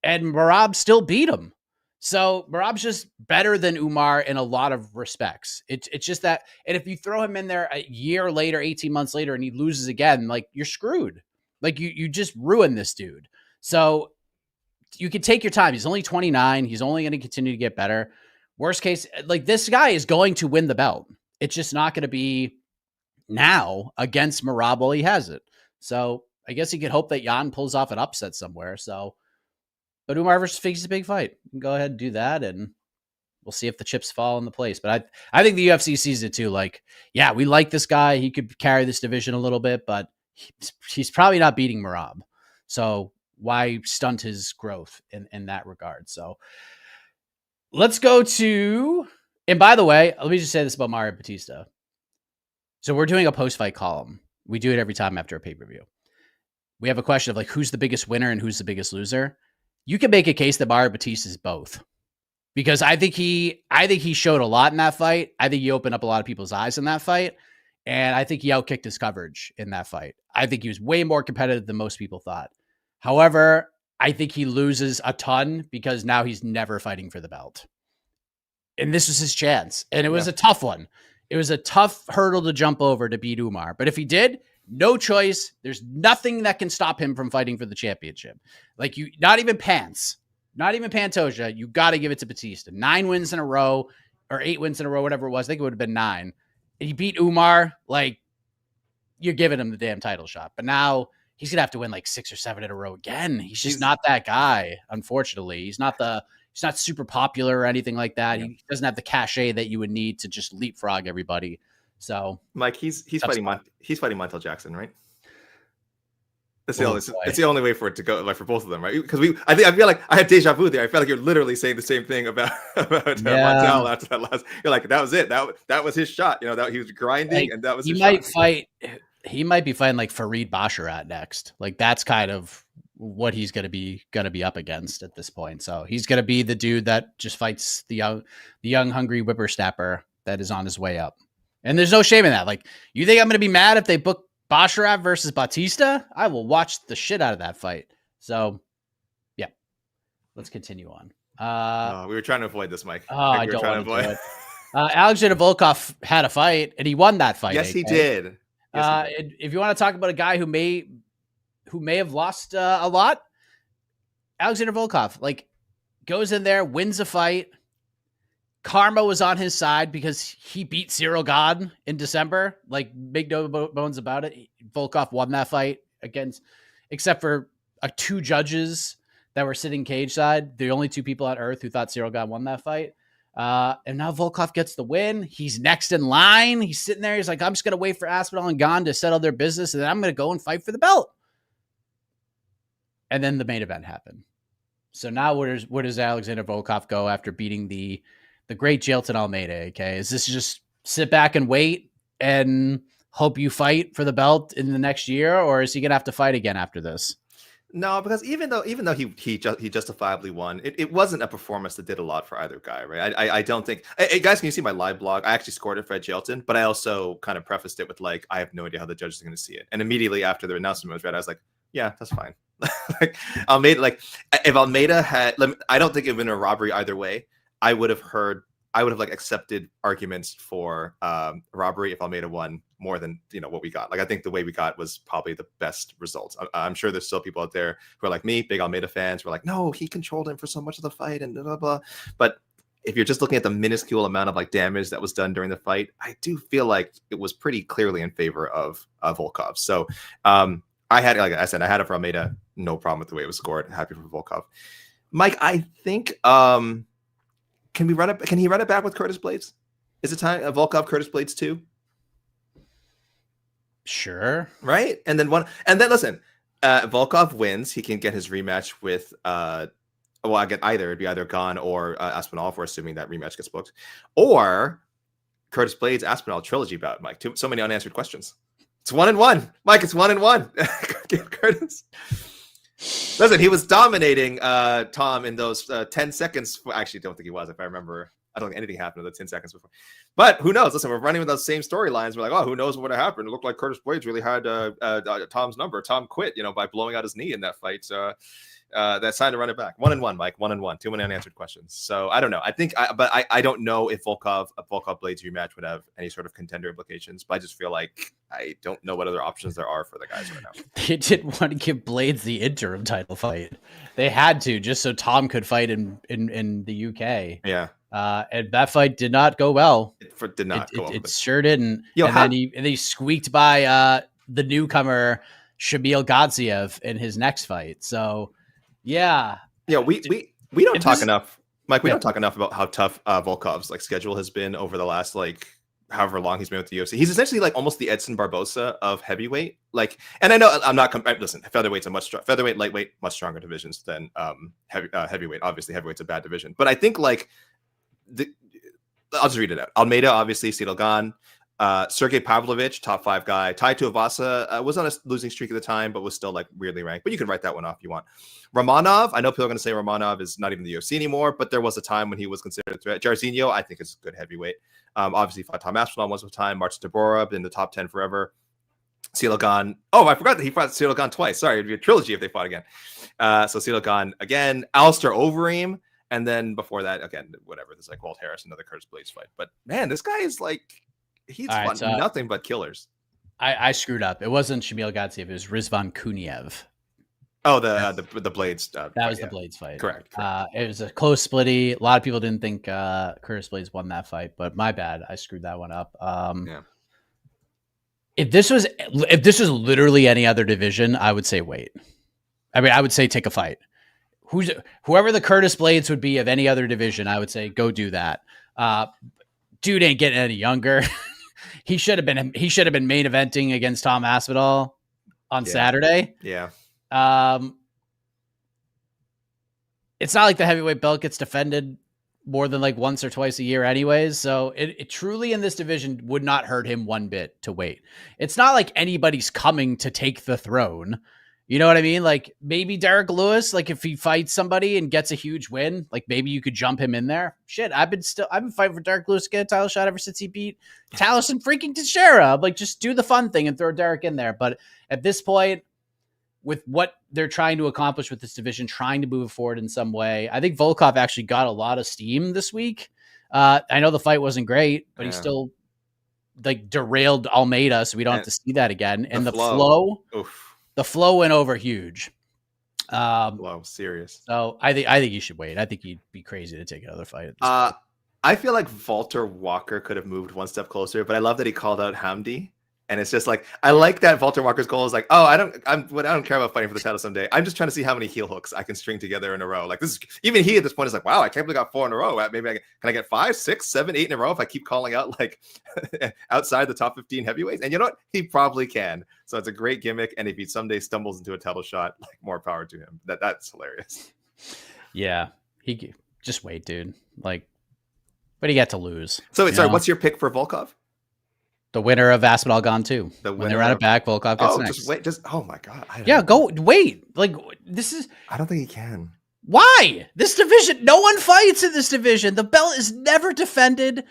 And Merab still beat him. So Merab's just better than Umar in a lot of respects. It's just that, and if you throw him in there a year later, 18 months later, and he loses again, like you're screwed. Like you just ruin this dude. So you can take your time. He's only 29. He's only going to continue to get better. Worst case, like this guy is going to win the belt. It's just not going to be now against Merab while he has it. So I guess you could hope that Yan pulls off an upset somewhere. So. But Umar versus Figgs is a big fight. You can go ahead and do that, and we'll see if the chips fall into place. But I think the UFC sees it too. Like, yeah, we like this guy. He could carry this division a little bit, but he's probably not beating Merab. So why stunt his growth in that regard? So let's go to, and by the way, let me just say this about Mario Bautista. So we're doing a post-fight column. We do it every time after a pay-per-view. We have a question of like, who's the biggest winner and who's the biggest loser? You can make a case that Mario Bautista is both, because I think he showed a lot in that fight. I think he opened up a lot of people's eyes in that fight, and I think he outkicked his coverage in that fight. I think he was way more competitive than most people thought. However, I think he loses a ton because now he's never fighting for the belt, and this was his chance, and it was a tough one. It was a tough hurdle to jump over to beat Umar. But if he did, no choice. There's nothing that can stop him from fighting for the championship. Like not even Pantoja. You got to give it to Bautista. 9 wins in a row or 8 wins in a row, whatever it was. I think it would have been 9. And he beat Umar. Like, you're giving him the damn title shot. But now he's going to have to win like 6 or 7 in a row again. He's just not that guy, unfortunately. He's not super popular or anything like that. Yeah. He doesn't have the cachet that you would need to just leapfrog everybody. So, Mike, he's fighting Montel Jackson, right? It's the only way for it to go, like for both of them, right? Because I feel like I had deja vu there. I feel like you're literally saying the same thing about Montel after that last. You're like, that was it. That was his shot. You know, that he was grinding, and that was. He might be fighting like Farid Basharat next. Like that's kind of what he's gonna be up against at this point. So he's gonna be the dude that just fights the young hungry whippersnapper that is on his way up. And there's no shame in that. Like, you think I'm gonna be mad if they book Basharat versus Bautista? I will watch the shit out of that fight. So, yeah, let's continue on. We were trying to avoid this, Mike. I don't want to avoid it. Alexander Volkov had a fight, and he won that fight. Yes, he did. If you want to talk about a guy who may have lost a lot, Alexander Volkov, like, goes in there, wins a fight. Karma was on his side because he beat Ciryl Gane in December. Like, big no bones about it. Volkov won that fight except for 2 judges that were sitting cage side. The only 2 people on earth who thought Ciryl Gane won that fight. And now Volkov gets the win. He's next in line. He's sitting there. He's like, I'm just going to wait for Aspinall and Gane to settle their business, and then I'm going to go and fight for the belt. And then the main event happened. So now where does Alexander Volkov go after beating the great Jailton Almeida? Okay, is this just sit back and wait and hope you fight for the belt in the next year, or is he gonna have to fight again after this? No, because even though he justifiably won, it wasn't a performance that did a lot for either guy, right? I don't think. Hey guys, can you see my live blog? I actually scored it for Jailton, but I also kind of prefaced it with like, I have no idea how the judges are going to see it. And immediately after the announcement was read, I was like, yeah, that's fine. Like Almeida, like if Almeida had, I don't think it would have been a robbery either way. I would have like accepted arguments for robbery if Almeida won more than, you know, what we got. Like, I think the way we got was probably the best results. I'm sure there's still people out there who are like me, big Almeida fans, who are like, no, he controlled him for so much of the fight and blah, blah, blah. But if you're just looking at the minuscule amount of like damage that was done during the fight, I do feel like it was pretty clearly in favor of Volkov. So I had, like I said, I had it for Almeida. No problem with the way it was scored. Happy for Volkov. Mike, I think can he run it back with Curtis Blades? Is it time Volkov Curtis Blades 2? Sure. Right? And then listen, Volkov wins, he can get his rematch with it'd be either Gane or Aspinall, if we're assuming that rematch gets booked. Or Curtis Blades Aspinall trilogy bout, Mike. So many unanswered questions. It's 1-1. Mike, it's 1-1. Give Curtis. Listen, he was dominating Tom in those 10 seconds. I actually don't think he was, if I remember. I don't think anything happened in the 10 seconds before. But who knows? Listen, we're running with those same storylines. We're like, oh, who knows what would have happened? It looked like Curtis Blades really had Tom's number. Tom quit, by blowing out his knee in that fight. So that's time to run it back. 1-1, Mike. 1-1. Too many unanswered questions. So I don't know. I don't know if Volkov Blades rematch would have any sort of contender implications. But I just feel like I don't know what other options there are for the guys right now. They didn't want to give Blades the interim title fight. They had to, just so Tom could fight in the UK. Yeah. And that fight did not go well. It did not go well. It sure didn't. Then he squeaked by the newcomer Shamil Gadziev in his next fight. So yeah. Yeah, we don't talk enough, Mike. We don't talk enough about how tough Volkov's like schedule has been over the last like however long he's been with the UFC. He's essentially like almost the Edson Barbosa of heavyweight. Like, and I know I'm not listen, featherweight's featherweight, lightweight, much stronger divisions than heavyweight. Obviously, heavyweight's a bad division, but I think like I'll just read it out. Almeida, obviously, Ciryl Gane, Sergey Pavlovich, top 5 guy. Tai Tuivasa was on a losing streak at the time, but was still like weirdly ranked. But you can write that one off if you want. Romanov, I know people are going to say Romanov is not even in the UFC anymore, but there was a time when he was considered a threat. Jairzinho, I think, is a good heavyweight. Obviously, fought Tom Aspinall once upon a time. Marcin Tybura in the top 10 forever. Ciryl Gane. Oh, I forgot that he fought Ciryl Gane twice. Sorry, it'd be a trilogy if they fought again. So Ciryl Gane again. Alistair Overeem. And then before that, again, whatever. There's like Walt Harris, another Curtis Blades fight. But man, this guy is like, He's All right, fun, so nothing but killers. I screwed up. It wasn't Shamil Gatsiev. It was Rizvan Kuniev. Oh, the Blades. That was the Blades fight. Correct. It was a close splitty. A lot of people didn't think Curtis Blades won that fight, but my bad. I screwed that one up. Yeah. If this was literally any other division, I would say wait. I mean, I would say take a fight. Whoever the Curtis Blades would be of any other division, I would say go do that. Dude ain't getting any younger. He should have been main eventing against Tom Aspinall on Saturday. Yeah. It's not like the heavyweight belt gets defended more than like once or twice a year anyways. So it truly in this division would not hurt him one bit to wait. It's not like anybody's coming to take the throne. You know what I mean? Like maybe Derek Lewis, like if he fights somebody and gets a huge win, like maybe you could jump him in there. Shit, I've been fighting for Derek Lewis to get a title shot ever since he beat Taliesin freaking Teixeira. Like just do the fun thing and throw Derek in there. But at this point, with what they're trying to accomplish with this division, trying to move forward in some way, I think Volkov actually got a lot of steam this week. I know the fight wasn't great, but he still like derailed Almeida, so we don't have to see that again. And the flow. The flow went over huge. Wow, serious. So I think you should wait. I think you'd be crazy to take another fight. At this I feel like Walter Walker could have moved one step closer, but I love that he called out Hamdi. And it's just like, I like that Walter Walker's goal is like, oh, I don't care about fighting for the title someday. I'm just trying to see how many heel hooks I can string together in a row. Like this is, even he at this point is like, wow, I can't believe I got 4 in a row. Maybe can I get 5, 6, 7, 8 in a row if I keep calling out like outside the top 15 heavyweights? And you know what? He probably can. So it's a great gimmick. And if he someday stumbles into a title shot, like more power to him. That's hilarious. Yeah. He just wait, dude. Like, but he got to lose. So sorry, what's your pick for Volkov? The winner of Aspinall Gane too. When they're out of back, Volkov gets next. Oh my God. Wait. Like this is. I don't think he can. Why? This division, no one fights in this division. The belt is never defended.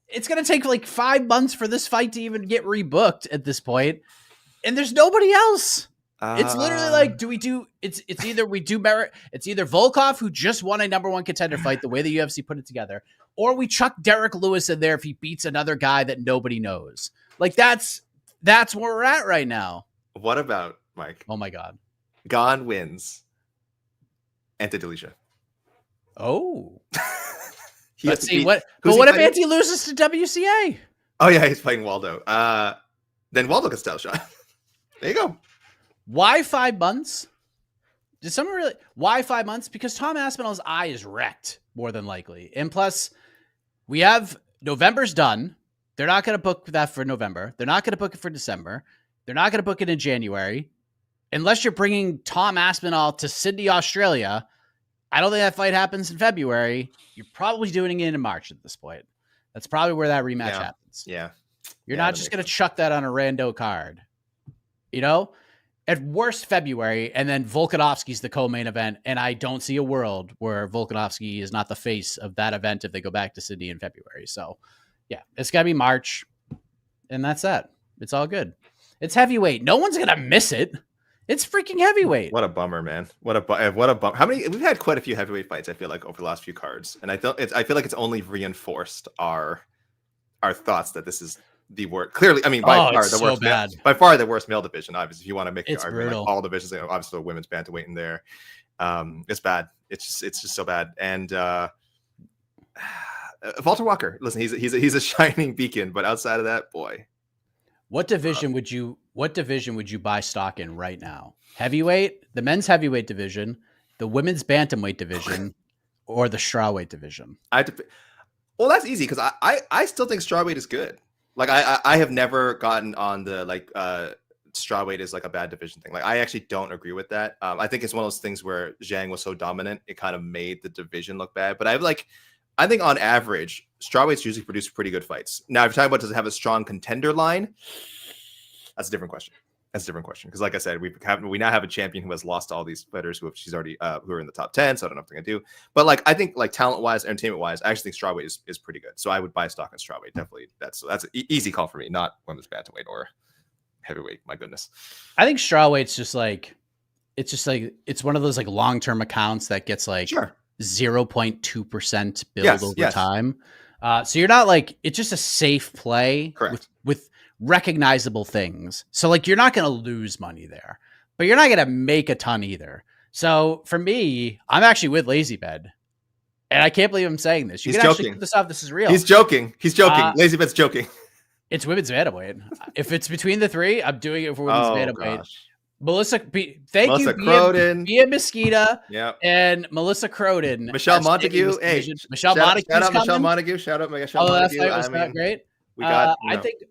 It's going to take like 5 months for this fight to even get rebooked at this point. And there's nobody else. It's literally like, it's either Volkov, who just won a number 1 contender fight the way the UFC put it together, or we chuck Derek Lewis in there if he beats another guy that nobody knows. Like that's where we're at right now. What about Mike? Oh my God. Gane wins. Ante Delisha. Oh. Let's see what if Ante loses to WCA? Oh yeah, he's playing Waldo. Then Waldo gets title shot. There you go. Why 5 months? Did someone really? Why 5 months? Because Tom Aspinall's eye is wrecked, more than likely. And plus, we have November's done. They're not going to book that for November. They're not going to book it for December. They're not going to book it in January. Unless you're bringing Tom Aspinall to Sydney, Australia, I don't think that fight happens in February. You're probably doing it in March at this point. That's probably where that rematch happens. Yeah. You're not just going to chuck that on a rando card. You know? At worst, February, and then Volkanovski's the co-main event, and I don't see a world where Volkanovski is not the face of that event if they go back to Sydney in February. So, yeah, it's got to be March, and that's that. It's all good. It's heavyweight. No one's going to miss it. It's freaking heavyweight. What a bummer, man. What a bummer. How many? We've had quite a few heavyweight fights, I feel like, over the last few cards, and I feel like it's only reinforced our thoughts that this is the worst. Clearly, I mean, by far the worst male division. Obviously, if you want to make the argument, like all divisions, obviously the women's bantamweight in there, it's bad. It's just so bad. And Walter Walker, listen, he's a shining beacon, but outside of that, boy, what division would you buy stock in right now? Heavyweight, the men's heavyweight division, the women's bantamweight division, or the strawweight division? Well, that's easy because I still think strawweight is good. Like I have never gotten on the strawweight is like a bad division thing. Like I actually don't agree with that. I think it's one of those things where Zhang was so dominant, it kind of made the division look bad. But I think on average, strawweights usually produce pretty good fights. Now, if you're talking about does it have a strong contender line, that's a different question. Because like I said, we now have a champion who has lost all these fighters who she's already who are in the top 10. So I don't know what they're gonna do. But I think talent wise, entertainment wise, I actually think strawweight is pretty good. So I would buy stock in strawweight. Definitely, that's an easy call for me. Not women's bantamweight or heavyweight. My goodness. I think strawweight's it's one of those long term accounts that gets 0.2% build over time. So you're not like, it's just a safe play. Correct. With recognizable things. So like, you're not going to lose money there, but you're not going to make a ton either. So for me, I'm actually with Lazy Bed. And I can't believe I'm saying this. You He's can joking. actually put this off. This is real. He's joking. Lazy Bed's joking. It's women's bantamweight. If it's between the three, I'm doing it for women's bantamweight. Gosh. Melissa Croden, Bia Mesquita, yeah, and Melissa Croden. Michelle Montague. Hey, Michelle Montague. Shout out Michelle Montague. Shout out Michelle Montague. That fight was not great. We got.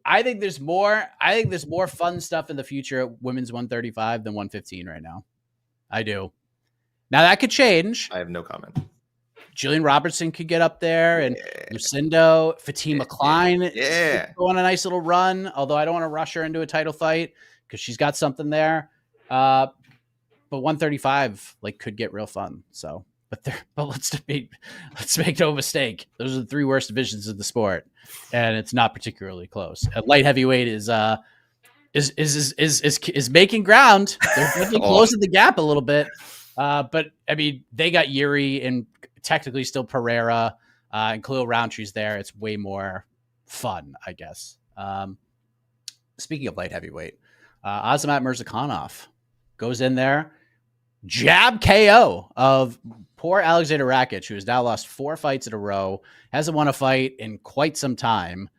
I think there's more. I think there's more fun stuff in the future at women's 135 than 115 right now. I do. Now that could change. I have no comment. Julian Robertson could get up there, and Lucindo, Fatima Klein, go on a nice little run. Although I don't want to rush her into a title fight because she's got something there. But 135 like could get real fun. So, but let's make no mistake. Those are the three worst divisions of the sport, and it's not particularly close. Light heavyweight is making ground. They're definitely closing the gap a little bit. But I mean, they got Yuri and technically still Pereira, and Khalil Roundtree's there. It's way more fun, I guess. Speaking of light heavyweight, Azamat Murzakanov goes in there, jab KO of poor Alexander Rakic, who has now lost 4 fights in a row, hasn't won a fight in quite some time,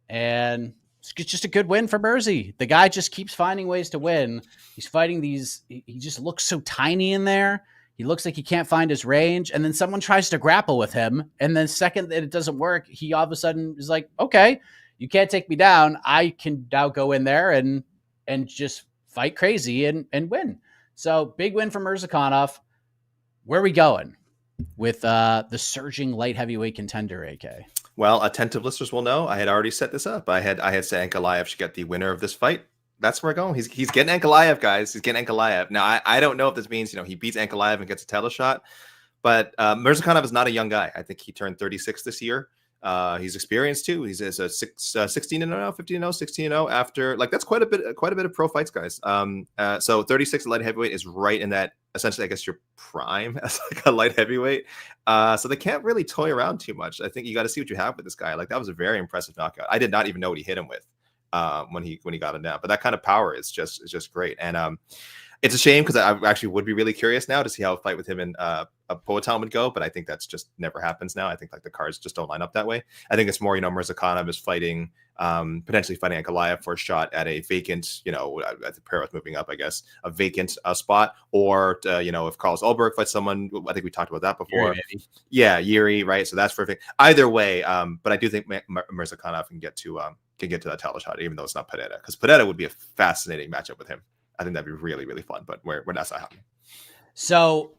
and it's just a good win for Murzy. The guy just keeps finding ways to win. He's fighting these. He just looks so tiny in there. He looks like he can't find his range, and then someone tries to grapple with him, and then second that it doesn't work, he all of a sudden is like, okay, you can't take me down. I can now go in there and just fight crazy and win. So big win for Murzakanov. Where are we going with the surging light heavyweight contender, AK? Well, attentive listeners will know I had already set this up. I had said Ankalaev should get the winner of this fight. That's where we're going. He's getting Ankalaev, guys. He's getting Ankalaev. Now, I don't know if this means, he beats Ankalaev and gets a title shot, but Murzakanov is not a young guy. I think he turned 36 this year. He's experienced too. He's a 16-0, 15-0, 16-0 after, like, that's quite a bit of pro fights, guys. So 36 light heavyweight is right in that, essentially, I guess, your prime as like a light heavyweight. So they can't really toy around too much. I think you got to see what you have with this guy. Like, that was a very impressive knockout. I did not even know what he hit him with when he got him down, but that kind of power is just great. And it's a shame because I actually would be really curious now to see how a fight with him and a Poatan would go, but I think that's just never happens now. I think like the cards just don't line up that way. I think it's more, Murzakanov is fighting, potentially fighting Ankalaev for a shot at a vacant, at the Pereira's moving up, I guess, a vacant spot, or if Carlos Ulberg fights someone, I think we talked about that before. Yuri, right? So that's perfect. Either way, but I do think Murzakanov can get to that title shot, even though it's not Pereira, because Pereira would be a fascinating matchup with him. I think that'd be really, really fun, but we're that's not happening. So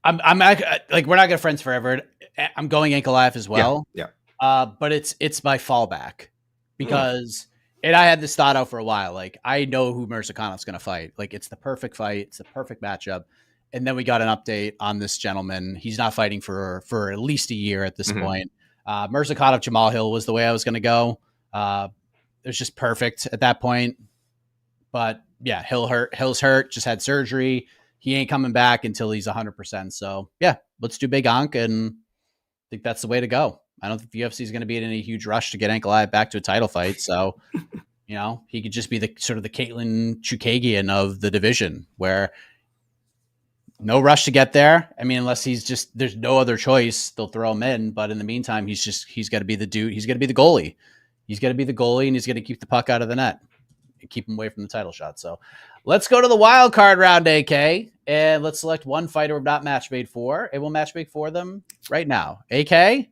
I'm like, we're not gonna friends forever. I'm going Ankalaev as well. Yeah. But it's my fallback because, and I had this thought out for a while. Like, I know who Murzakonov's gonna fight. Like, it's the perfect fight. It's the perfect matchup. And then we got an update on this gentleman. He's not fighting for at least a year at this point. Murzakanov Jamal Hill was the way I was gonna go. It was just perfect at that point. But yeah, Hill's hurt, just had surgery. He ain't coming back until he's 100%. So yeah, let's do Big Ank, and I think that's the way to go. I don't think the UFC is going to be in any huge rush to get Ankalaev back to a title fight. So, he could just be the sort of the Caitlin Chukagian of the division, where no rush to get there. I mean, unless there's no other choice, they'll throw him in. But in the meantime, he's got to be the dude. He's got to be the goalie. He's got to be the goalie, and he's got to keep the puck out of the net. Keep him away from the title shot. So let's go to the wild card round, AK, and let's select one fighter we're not match made for, and we'll match make for them right now. AK,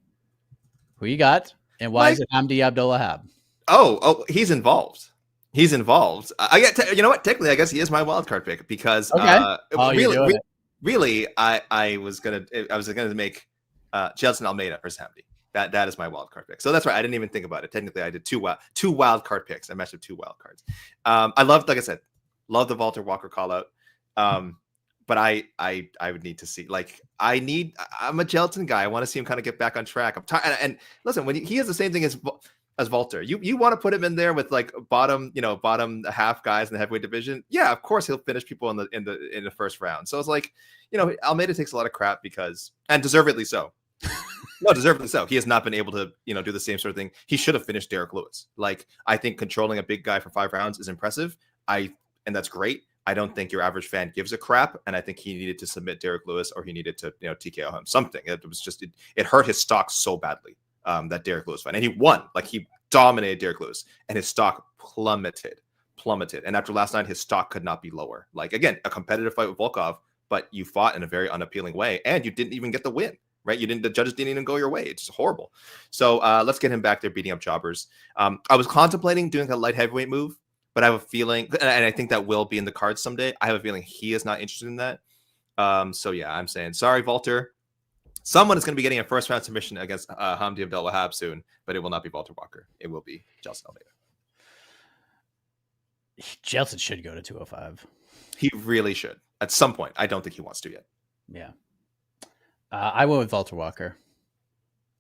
who you got, and why is it Hamdi Abdullahab? Oh, he's involved. He's involved. I get. You know what? Technically, I guess he is my wild card pick because really, I was gonna make Jailton Almeida versus Hamdi. That is my wild card pick. So that's right. I didn't even think about it. Technically, I did two wild card picks. I matched up 2 wild cards. I love, like I said, love the Walter Walker call out. But I would need to see, like, I'm a Jailton guy. I want to see him kind of get back on track. I'm tired. And listen, when he has the same thing as Walter, you want to put him in there with like bottom half guys in the heavyweight division. Yeah, of course he'll finish people in the first round. So it's like, Almeida takes a lot of crap and deservedly so. No, deservedly so. He has not been able to, do the same sort of thing. He should have finished Derek Lewis. Like, I think controlling a big guy for 5 rounds is impressive. And that's great. I don't think your average fan gives a crap. And I think he needed to submit Derek Lewis, or he needed to, TKO him. Something. It was just, it hurt his stock so badly, that Derek Lewis fight. And he won. Like, he dominated Derek Lewis, and his stock plummeted. And after last night, his stock could not be lower. Like, again, a competitive fight with Volkov, but you fought in a very unappealing way, and you didn't even get the win. Right? The judges didn't even go your way. It's horrible. So let's get him back there beating up jobbers. I was contemplating doing a light heavyweight move, but I have a feeling, and I think that will be in the cards someday. I have a feeling he is not interested in that. So yeah, I'm saying, sorry, Walter. Someone is going to be getting a first round submission against Hamdi Abdel Wahab soon, but it will not be Walter Walker. It will be Jailton Almeida. Jailton should go to 205. He really should at some point. I don't think he wants to yet. Yeah. I went with Walter Walker,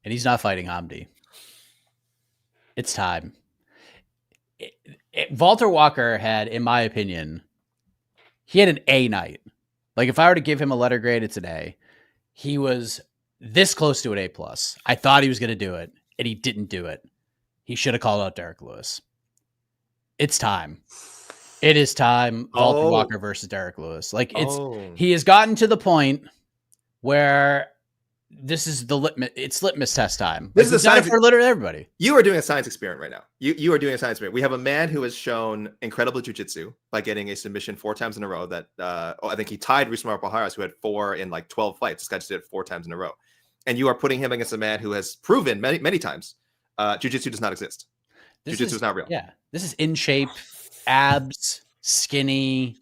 and he's not fighting Hamdi. It's time. Walter Walker had, in my opinion, he had an A night. Like, if I were to give him a letter grade, it's an A. He was this close to an A+. I thought he was going to do it, and he didn't do it. He should have called out Derek Lewis. It's time. It is time. Walter Walker versus Derek Lewis. Like, he has gotten to the point where this is the litmus test time. This is a science for literally everybody. You are doing a science experiment right now. You are doing a science experiment. We have a man who has shown incredible jiu-jitsu by getting a submission 4 times in a row. That I think he tied Rusmar Palhares, who had 4 in like 12 fights. This guy just did it 4 times in a row. And you are putting him against a man who has proven many, many times jiu-jitsu does not exist. Jiu-jitsu is not real. Yeah, this is in shape, abs, skinny.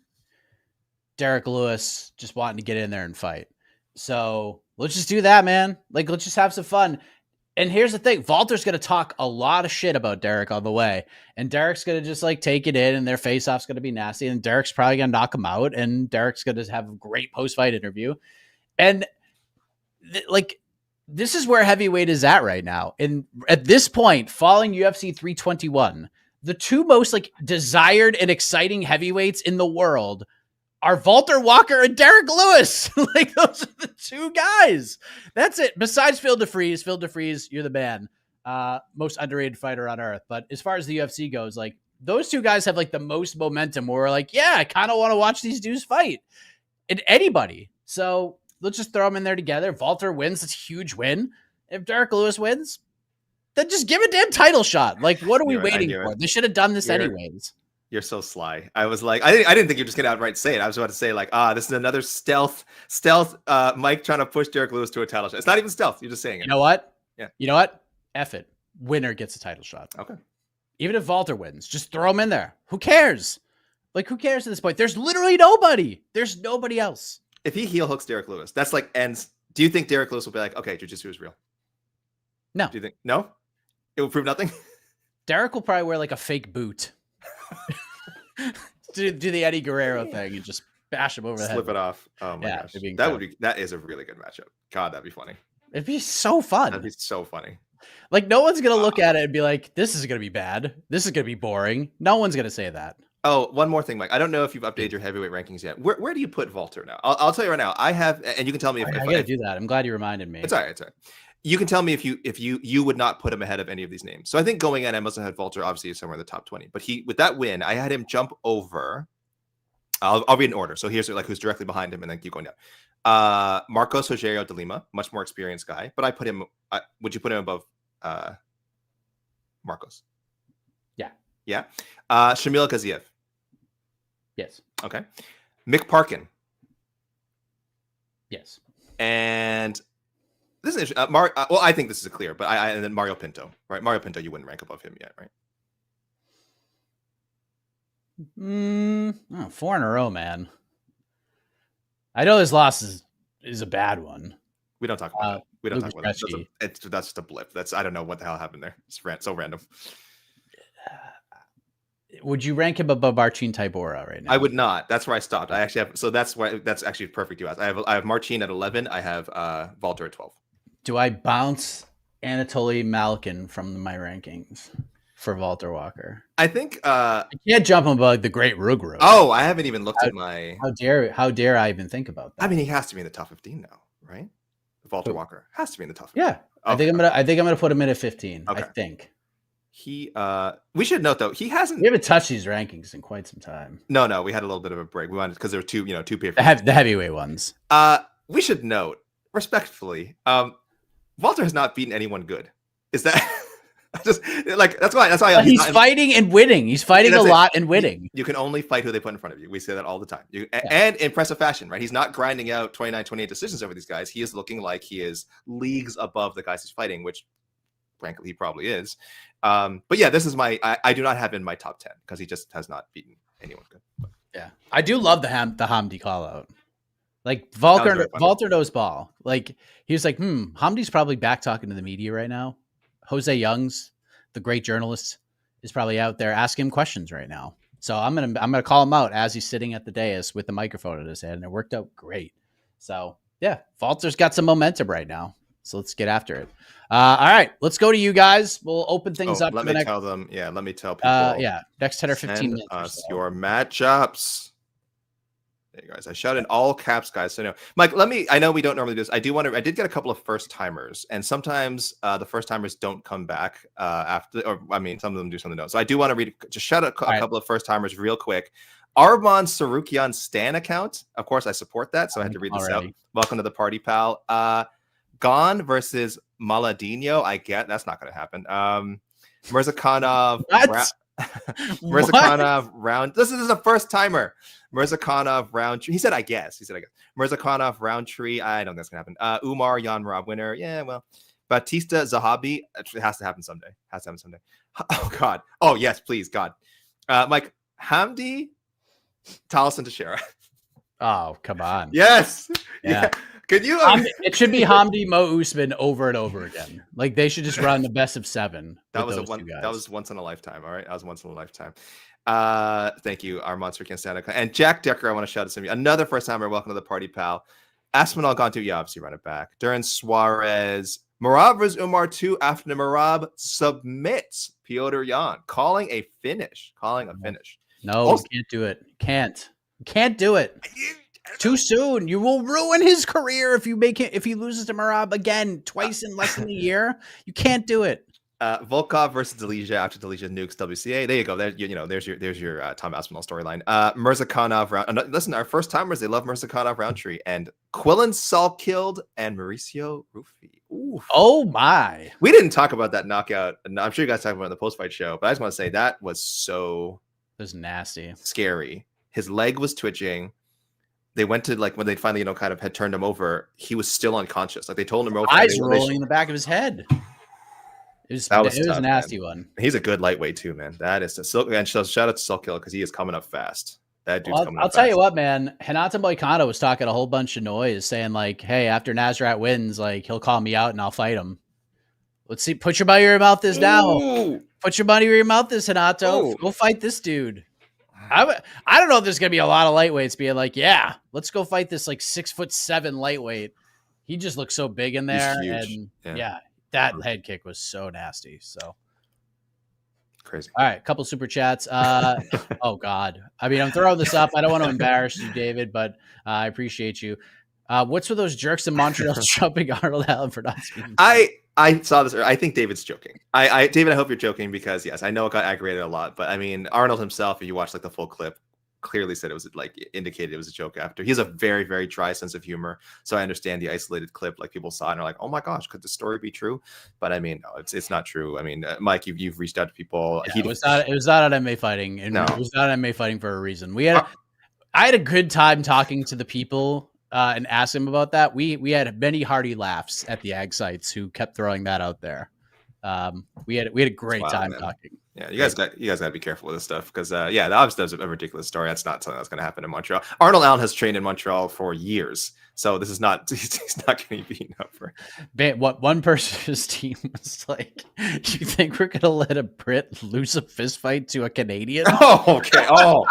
Derek Lewis just wanting to get in there and fight. So let's just do that, man. Like, let's just have some fun. And here's the thing. Walter's going to talk a lot of shit about Derek on the way. And Derek's going to just like take it in, and their face-off's going to be nasty. And Derek's probably going to knock him out. And Derek's going to have a great post-fight interview. And this is where heavyweight is at right now. And at this point, following UFC 321, the 2 most like desired and exciting heavyweights in the world are Walter Walker and Derek Lewis. Like, those are the 2 guys. That's it. Besides Phil DeFries, you're the man. Most underrated fighter on earth. But as far as the UFC goes, like, those 2 guys have like the most momentum where we're like, yeah, I kind of want to watch these dudes fight. And anybody. So let's just throw them in there together. If Walter wins, it's a huge win. If Derek Lewis wins, then just give a damn title shot. Like, what are we waiting for? They should have done this anyways. You're so sly. I was like, I didn't think you were just gonna outright say it. I was about to say like, this is another stealth Mike trying to push Derek Lewis to a title shot. It's not even stealth. You're just saying it. You know what? Yeah. You know what? F it. Winner gets a title shot. Okay. Even if Walter wins, just throw him in there. Who cares? Like, who cares at this point? There's literally nobody. There's nobody else. If he heel hooks Derek Lewis, that's like ends. Do you think Derek Lewis will be like, okay, jiu-jitsu is real? No. Do you think no? It will prove nothing. Derek will probably wear like a fake boot. do the Eddie Guerrero thing and just bash him over the head. Slip it off. Oh my gosh. That is a really good matchup. God, that'd be funny. It'd be so fun. That'd be so funny. Like, no one's going to look at it and be like, this is going to be bad. This is going to be boring. No one's going to say that. Oh, one more thing, Mike. I don't know if you've updated your heavyweight rankings yet. Where do you put Walter now? I'll tell you right now. I have, and you can tell me if I got to do that. I'm glad you reminded me. It's all right. It's all right. You can tell me if you would not put him ahead of any of these names. So I think going in, I must have had Walter obviously somewhere in the top 20. But with that win, I had him jump over. I'll read in order. So here's like who's directly behind him, and then keep going down. Marcos Rogerio de Lima, much more experienced guy, but I put him. Would you put him above Marcos? Yeah. Yeah. Shamil Kaziev. Yes. Okay. Mick Parkin. Yes. And this is well, I think this is clear, but and then Mario Pinto, right? Mario Pinto, you wouldn't rank above him yet, right? 4 in a row, man. I know his loss is a bad one. We don't talk about that. We don't talk about that. That's just a blip. I don't know what the hell happened there. It's so random. Would you rank him above Marcin Tybura right now? I would not. That's where I stopped. I actually have. So that's actually perfect. You asked. I have Marcin at 11. I have Walter at 12. Do I bounce Anatoly Malkin from my rankings for Walter Walker? I think I can't jump him above the great Rugro. Oh, I haven't even looked at my. How dare I even think about that? I mean, he has to be in the top 15 now, right? Walter Walker has to be in the top 15. Yeah, Okay. I think I'm gonna put him in at 15. Okay. I think we should note though we haven't touched these rankings in quite some time. No, we had a little bit of a break. We wanted because there were two pay-per-views. The heavyweight ones. We should note respectfully, Walter has not beaten anyone good. Is that just like that's why he's fighting and winning. He's fighting a lot and winning. You can only fight who they put in front of you. We say that all the time. And impressive fashion, right? He's not grinding out 29, 28 decisions over these guys. He is looking like he is leagues above the guys he's fighting, which frankly he probably is. But yeah, this is I do not have in my top 10 because he just has not beaten anyone good. But. Yeah, I do love the Hamdi call out. Like Walter knows ball. Like he was like, Hamdi's probably back talking to the media right now. Jose Youngs, the great journalist, is probably out there asking him questions right now. So I'm gonna call him out as he's sitting at the dais with the microphone in his head, and it worked out great. So yeah, Walter's got some momentum right now. So let's get after it. All right, let's go to you guys. We'll open things up. Let me tell people. Next 10 or 15 minutes. Us your matchups. There you guys. I shouted in all caps, guys. So no, Mike. I know we don't normally do this. I did get a couple of first timers, and sometimes the first timers don't come back after. Or I mean, some of them do, some of them don't. So I do want to just shout out a couple of first timers real quick. Arman Sarukian Stan account. Of course, I support that, so I had to read this out. Welcome to the party, pal. Gane versus Maladino. I get that's not going to happen. Murzakanov. Murzakanov round. This is a first timer. Murzakanov round. He said, I guess. Murzakanov Roundtree. I don't think that's gonna happen. Umar Nurmagomedov winner. Yeah, well. Bautista Zahabi. It has to happen someday. Oh God. Oh yes, please God. Mike Hamdi Taliesin Teixeira. Oh come on. Yes. Yeah. Could you? It should be Hamdi Mo Usman over and over again. Like they should just run the best of 7. That was That was once in a lifetime. All right, that was once in a lifetime. Thank you, our monster can stand. And Jack Decker, I want to shout out to you. Another first timer. Welcome to the party, pal. Aspinall and Gane, obviously run it back. Dern Suarez. Merab versus Umar 2 after the Merab submits Piotr Jan, calling a finish. No, you can't do it. Can't do it. Too soon. You will ruin his career if he loses to Merab again twice in less than a year. You can't do it. Volkov versus Delija after Delija nukes WCA. There you go. There's your Tom Aspinall storyline. Murzakanov round. Listen, our first timers, they love Murzakanov Roundtree and Quillen Salkilled and Mauricio Ruffi. Ooh. Oh my! We didn't talk about that knockout. I'm sure you guys talked about it in the post fight show, but I just want to say that was nasty, scary. His leg was twitching. They went to when they finally kind of had turned him over. He was still unconscious. Like they told him over. Eyes rolling in the back of his head. It was a nasty one. He's a good lightweight too, man. That is the Silk. And shout out to Silkkill because he is coming up fast. That dude's coming up fast. I'll tell you what, man. Hinata Moicano was talking a whole bunch of noise, saying like, "Hey, after Nasrat wins, like he'll call me out and I'll fight him." Let's see. Put your money where your mouth is now. Ooh. Put your money where your mouth is, Hinato. Ooh. Go fight this dude. I don't know if there's gonna be a lot of lightweights being like, "Yeah, let's go fight this 6'7" lightweight." He just looks so big in there, and yeah. That head kick was so nasty. So crazy. All right, couple super chats. Oh God. I mean, I'm throwing this up. I don't want to embarrass you, David, but I appreciate you. What's with those jerks in Montreal jumping Arnold Allen for not speaking? I saw this. I think David's joking. David, I hope you're joking because yes, I know it got aggravated a lot, but I mean, Arnold himself, if you watch the full clip, clearly said it was indicated it was a joke after. He has a very, very dry sense of humor. So I understand the isolated clip, people saw it and are like, oh my gosh, could the story be true? But I mean, no, it's not true. I mean, Mike, you've reached out to people. Yeah, it was not on MMA fighting. And no. It was not on MMA fighting for a reason. I had a good time talking to the people and asking them about that. We had many hearty laughs at the ag sites who kept throwing that out there. We had a great time talking. Yeah, you guys got to be careful with this stuff because obviously that's a ridiculous story. That's not something that's going to happen in Montreal. Arnold Allen has trained in Montreal for years, so this is not he's not going to be beaten up for. What one person's team was like? You think we're going to let a Brit lose a fist fight to a Canadian? Oh, okay. Oh,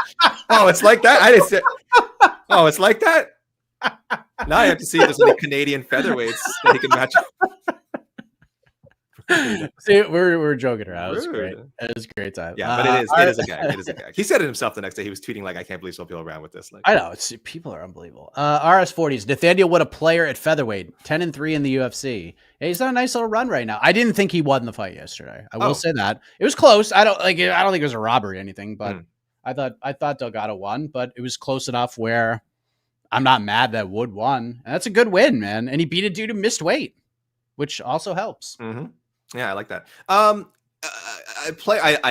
it's like that. I didn't say. Oh, it's like that. Now I have to see if there's any Canadian featherweights that he can match up. See, we're joking around. It was great. Rude. It was a great time. Yeah, but it is a gag. It is a gag. He said it himself the next day. He was tweeting like, "I can't believe people around with this." Like, I know people are unbelievable. RS40s. Nathaniel Wood, a player at featherweight, 10-3 in the UFC. Yeah, he's on a nice little run right now. I didn't think he won the fight yesterday. I will say that it was close. I don't think it was a robbery or anything, but I thought Delgado won, but it was close enough where I'm not mad that Wood won. And that's a good win, man. And he beat a dude who missed weight, which also helps. Mm-hmm. Yeah, I like that. I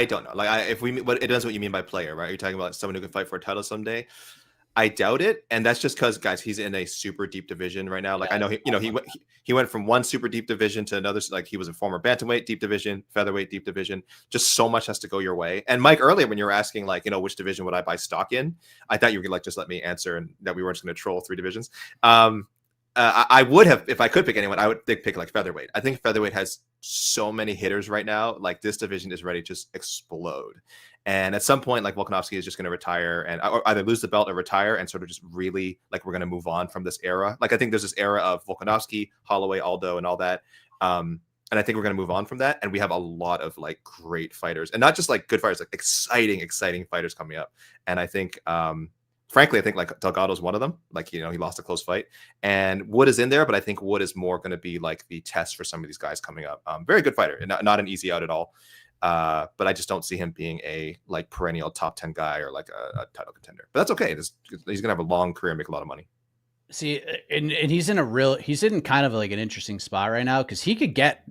don't know. Like, it depends what you mean by player, right? Are you talking about someone who can fight for a title someday? I doubt it, and that's just because, guys, he's in a super deep division right now. Like, yeah, I know he went from one super deep division to another. Like, he was a former bantamweight deep division, featherweight deep division. Just so much has to go your way. And Mike, earlier when you were asking, like, which division would I buy stock in, I thought you were gonna just let me answer, and that we weren't just gonna troll 3 divisions. I would have, if I could pick anyone, I would pick like featherweight. I think featherweight has so many hitters right now. Like, this division is ready to just explode. And at some point, like, Volkanovski is just going to retire and either lose the belt or retire and sort of just really, like, we're going to move on from this era. Like, I think there's this era of Volkanovski, Holloway, Aldo, and all that. And I think we're going to move on from that. And we have a lot of like great fighters, and not just like good fighters, like exciting fighters coming up. And I think, frankly, I think like Delgado's one of them. Like, he lost a close fight, and Wood is in there, but I think Wood is more going to be like the test for some of these guys coming up. Very good fighter, and not an easy out at all. But I just don't see him being a like perennial top 10 guy or like a title contender. But that's okay. He's gonna have a long career and make a lot of money. See, and he's in kind of like an interesting spot right now because he could get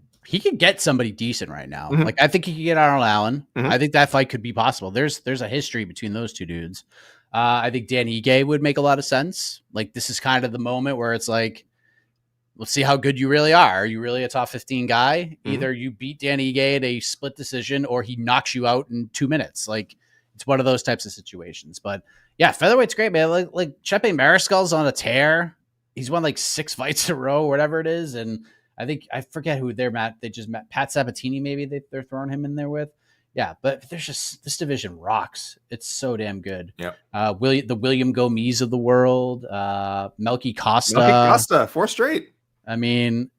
somebody decent right now. Mm-hmm. Like, I think he could get Arnold Allen. Mm-hmm. I think that fight could be possible. There's a history between those two dudes. I think Dan Ige would make a lot of sense. Like, this is kind of the moment where it's like, let's see how good you really are. Are you really a top 15 guy? Mm-hmm. Either you beat Dan Ige at a split decision or he knocks you out in 2 minutes. Like, it's one of those types of situations. But yeah, featherweight's great, man. Like Chepe Mariscal's on a tear. He's won like 6 fights in a row, whatever it is. And I forget who they're met. They just met Pat Sabatini. Maybe they're throwing him in there with. Yeah, but there's just, this division rocks. It's so damn good. Yeah. The William Gomez of the world, Melky Costa, 4 straight. I mean,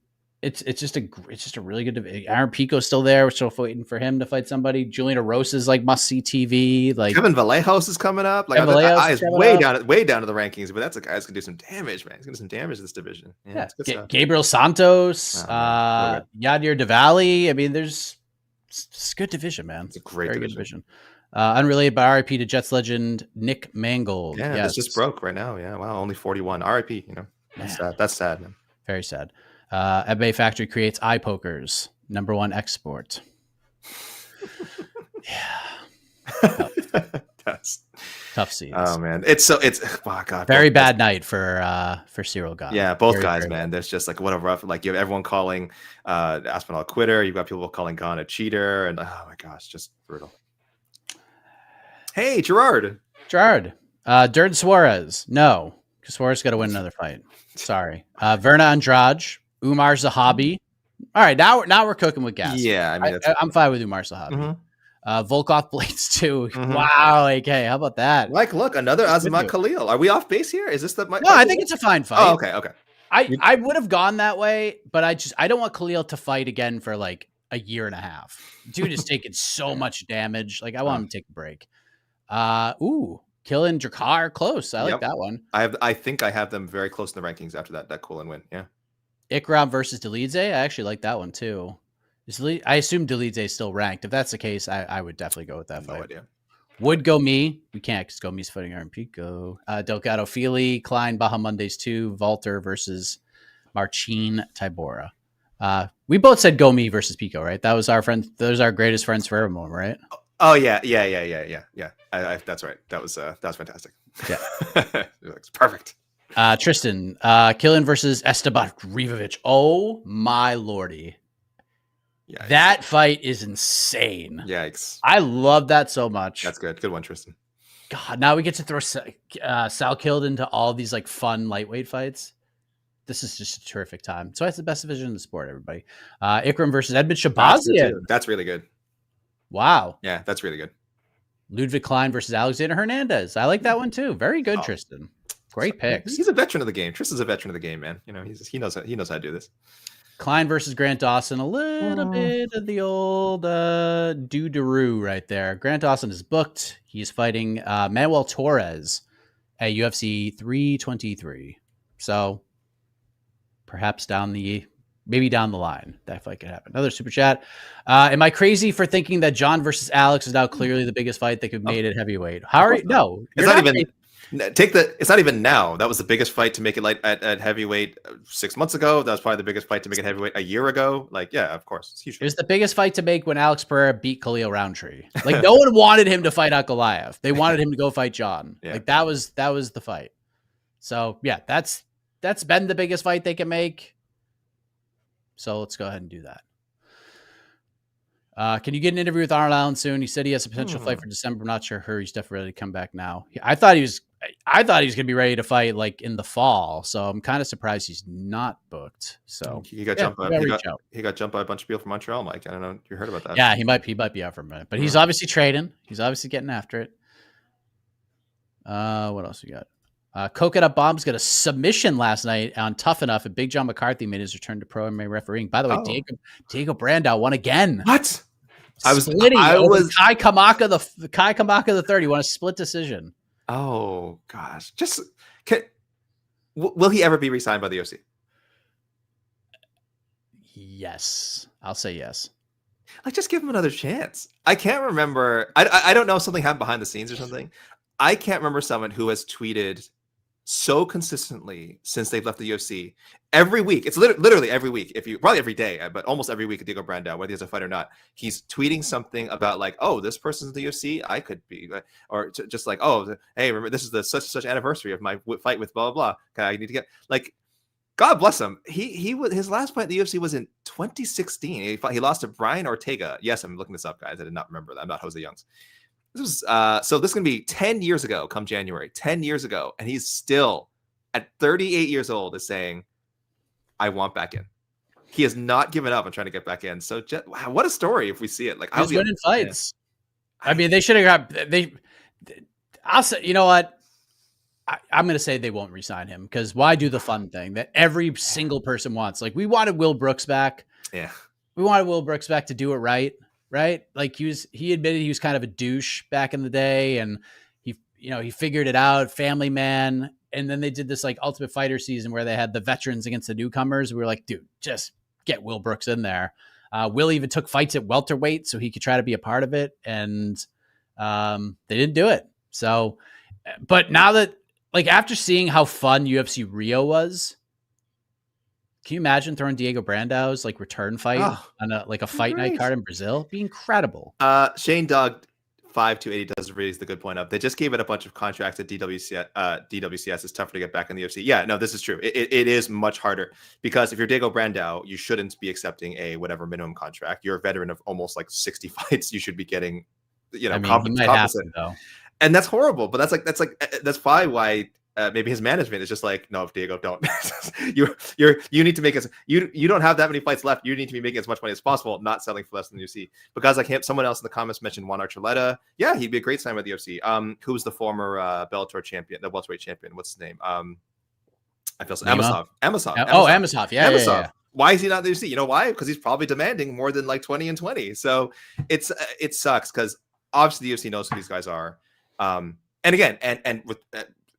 it's just a really good division. Aaron Pico's still there. We're still waiting for him to fight somebody. Julian Arosa is like must see TV. Like, Kevin Vallejos is coming up. Like, that is way down to the rankings, but that's a guy who's gonna do some damage, man. He's gonna do some damage in this division. Yeah. Gabriel Santos, Yadir Diwali. I mean, it's a good division, man. It's a very good division. Unrelated, by RIP to Jets legend Nick Mangold. Yeah, yes. This just broke right now. Yeah, wow, only 41. RIP. That's sad. That's sad, man. Very sad. MMA Factory creates eye pokers. #1 export. Yeah. That's tough scenes. Oh man, it's oh god. Very bad night for Ciryl guy. Yeah, both guys, man. There's just like what a rough, like, you have everyone calling Aspinall a quitter. You've got people calling Gane a cheater, and oh my gosh, just brutal. Hey, Gerard. Dern Suarez. No, because Suarez got to win another fight. Sorry. Virna Andrade, Umar Zahabi. All right, now we're cooking with gas. Yeah, I mean, I'm fine with Umar Zahabi. Mm-hmm. Volkov Blades 2. Mm-hmm. Wow, AK, how about that? Like, look, another Azamat Khalil. Are we off base here? Is this the? No, I think it's a fine fight. Oh, okay. I would have gone that way, but I don't want Khalil to fight again for like a year and a half. Dude is taking so much damage. Like, I want him to take a break. Killing Drakar close. I like that one. I think I have them very close in the rankings after that Kulin win. Yeah. Ikram versus Delidze. I actually like that one too. I assume Delidze is still ranked. If that's the case, I would definitely go with that fight. No idea. Would Gomi. We can't because Gomi's fighting Aaron Pico. Delgado Fili, Klein, Bahamondes 2, Walter versus Marcin Tybura. We both said Gomi versus Pico, right? That was our friend. Those are our greatest friends forever, right? Oh yeah. That's right. That was fantastic. Yeah, it's perfect. Tristan, Killen versus Esteban Rivovic. Oh my lordy. Yikes. That fight is insane. Yikes. I love that so much. That's good. Good one, Tristan. God, now we get to throw Sal Killed into all these like fun lightweight fights. This is just a terrific time. So it's the best division in the sport, everybody. Ikram versus Edmund Shabazian. That's really good. Wow. Yeah, that's really good. Ludwig Klein versus Alexander Hernandez. I like that one too. Very good, Tristan. Great picks. He's a veteran of the game. Tristan's a veteran of the game, man. He knows how to do this. Klein versus Grant Dawson. A little bit of the old doo-doo right there. Grant Dawson is booked. He's fighting Manuel Torres at UFC 323. So perhaps maybe down the line, that fight could happen. Another super chat. Am I crazy for thinking that John versus Alex is now clearly the biggest fight that could be made at heavyweight? How are you? No, it's not even. It's not even now. That was the biggest fight to make it at heavyweight 6 months ago. That was probably the biggest fight to make it heavyweight a year ago. Like, yeah, of course, it's huge. It was the biggest fight to make when Alex Pereira beat Khalil Roundtree. Like, no one wanted him to fight Ankalaev. They wanted him to go fight John. Yeah. Like that was the fight. So yeah, that's been the biggest fight they can make. So let's go ahead and do that. Can you get an interview with Arnold Allen soon? He said he has a potential fight for December. I'm not sure he's definitely ready to come back now. I thought he was going to be ready to fight like in the fall. So I'm kind of surprised he's not booked. So he got jumped by a bunch of people from Montreal, Mike. I don't know if you heard about that. Yeah, he might be out for a minute, but he's obviously trading. He's obviously getting after it. What else we got? Coconut Bomb's got a submission last night on Tough Enough, and Big John McCarthy made his return to pro MMA refereeing. By the way, Diego Brandao won again. What? I was Kai Kamaka the third. He won a split decision. Oh gosh! Will he ever be re-signed by the UFC? Yes, I'll say yes. Like, just give him another chance. I can't remember. I don't know if something happened behind the scenes or something. I can't remember someone who has tweeted so consistently since they've left the UFC every week. It's literally every week. Probably every day, but almost every week, Diego Brandao, whether he's a fight or not, he's tweeting something about like, oh, this person's in the UFC, I could be, or just like, oh, hey, remember this is the such anniversary of my fight with blah blah blah. I need to get like, God bless him. His last fight in the UFC was in 2016. He lost to Brian Ortega. Yes, I'm looking this up, guys. I did not remember that. I'm not Jose Youngs. This was so this is going to be 10 years ago come January, 10 years ago. And he's still at 38 years old is saying, I want back in. He has not given up on trying to get back in. So wow, what a story if we see it. Like, he's winning fights. I mean, they should have got I'll say, you know what? I'm going to say they won't re-sign him because why do the fun thing that every single person wants? Like, we wanted Will Brooks back. Yeah. We wanted Will Brooks back to do it right. Right? Like he admitted he was kind of a douche back in the day and he figured it out, family man. And then they did this like Ultimate Fighter season where they had the veterans against the newcomers. We were like, dude, just get Will Brooks in there. Will even took fights at welterweight so he could try to be a part of it. And they didn't do it. So, but now that like after seeing how fun UFC Rio was, can you imagine throwing Diego Brandao's like return fight on a fight night card in Brazil? It'd be incredible. Shane Dog 5280 does raise the good point up. They just gave it a bunch of contracts at DWCS. DWCS is tougher to get back in the UFC. Yeah, no, this is true. It is much harder because if you're Diego Brandao, you shouldn't be accepting a whatever minimum contract. You're a veteran of almost like 60 fights. You should be getting, compensate. And that's horrible. But that's probably why. Maybe his management is just like, no, Diego, don't. you need to make us. You don't have that many fights left. You need to be making as much money as possible, not selling for less than the UFC. Because I can't. Someone else in the comments mentioned Juan Archuleta. Yeah, he'd be a great sign with the UFC. Who's the former Bellator champion, the welterweight champion? What's his name? I feel so. Amosov. Oh, Amosov. Yeah, Amosov. Yeah. Why is he not in the UFC? You know why? Because he's probably demanding more than like 20 and 20. So it sucks because obviously the UFC knows who these guys are. And again, and with.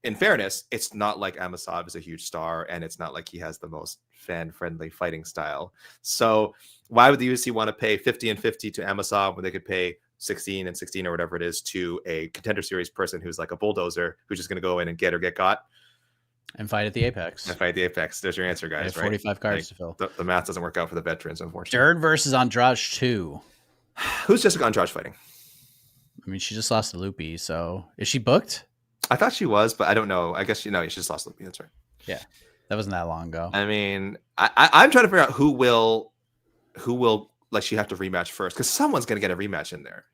In fairness, it's not like Amosov is a huge star, and it's not like he has the most fan-friendly fighting style. So why would the UFC want to pay 50 and 50 to Amosov when they could pay 16 and 16 or whatever it is to a contender series person who's like a bulldozer who's just going to go in and get got? And fight at the Apex. There's your answer, guys. 45 cards to fill. The math doesn't work out for the veterans, unfortunately. Dern versus Andrade 2. Who's Jessica Andrade fighting? I mean, she just lost to Loopy, so is she booked? I thought she was, but I don't know. I guess she just lost Loopy. That's right. Yeah, that wasn't that long ago. I mean, I'm trying to figure out who will like she have to rematch first because someone's going to get a rematch in there.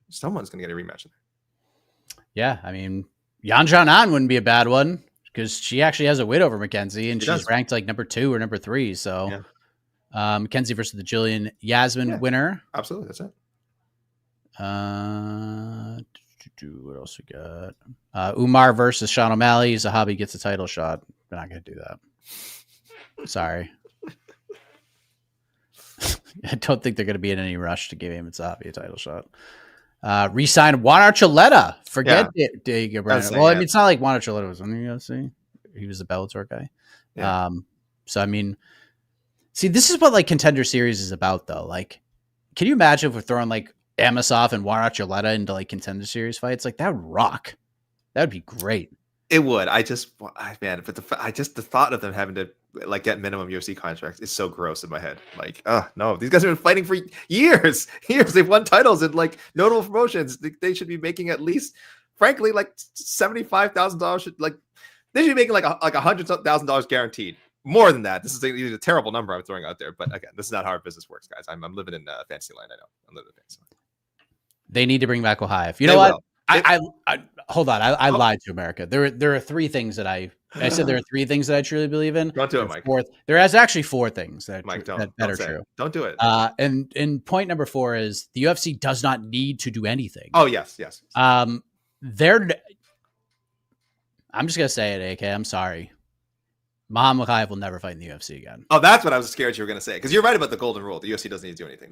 Yeah, I mean, Yan Xiaonan wouldn't be a bad one because she actually has a win over Mackenzie and she's ranked like number 2 or number 3. So, Mackenzie versus the Jillian Yasmin winner. Absolutely, that's it. What else we got? Umar versus Sean O'Malley. Zahabi gets a title shot. We're not going to do that. Sorry. I don't think they're going to be in any rush to give Azamat Murzakanov a title shot. Resign Juan Archuleta. Forget Diego Brandon. Well, I mean, it's not like Juan Archuleta was on the UFC. He was the Bellator guy. Yeah. So I mean, see, this is what like Contender Series is about, though. Like, can you imagine if we're throwing like Amosov and Juan Archuleta into like Contender Series fights? Like, that would rock. That would be great. It would. But the thought of them having to like get minimum UFC contracts is so gross in my head. Like, no, these guys have been fighting for years. They've won titles in like notable promotions. They should be making at least, frankly, like $75,000. Like, they should be making like $100,000 guaranteed. More than that. This is a terrible number I'm throwing out there. But again, this is not how our business works, guys. I'm living in fantasy land. I know. I'm living in fantasy land. They need to bring back Ohio. You know what? I hold on. I lied to America. There are three things that I said there are three things that I truly believe in. Don't do it, Mike. There is actually four things that are true. Don't do it. And point number 4 is the UFC does not need to do anything. Oh, yes. I'm just gonna say it, AK. I'm sorry. Muhammad Mokaev will never fight in the UFC again. Oh, that's what I was scared you were going to say. Because you're right about the golden rule. The UFC doesn't need to do anything.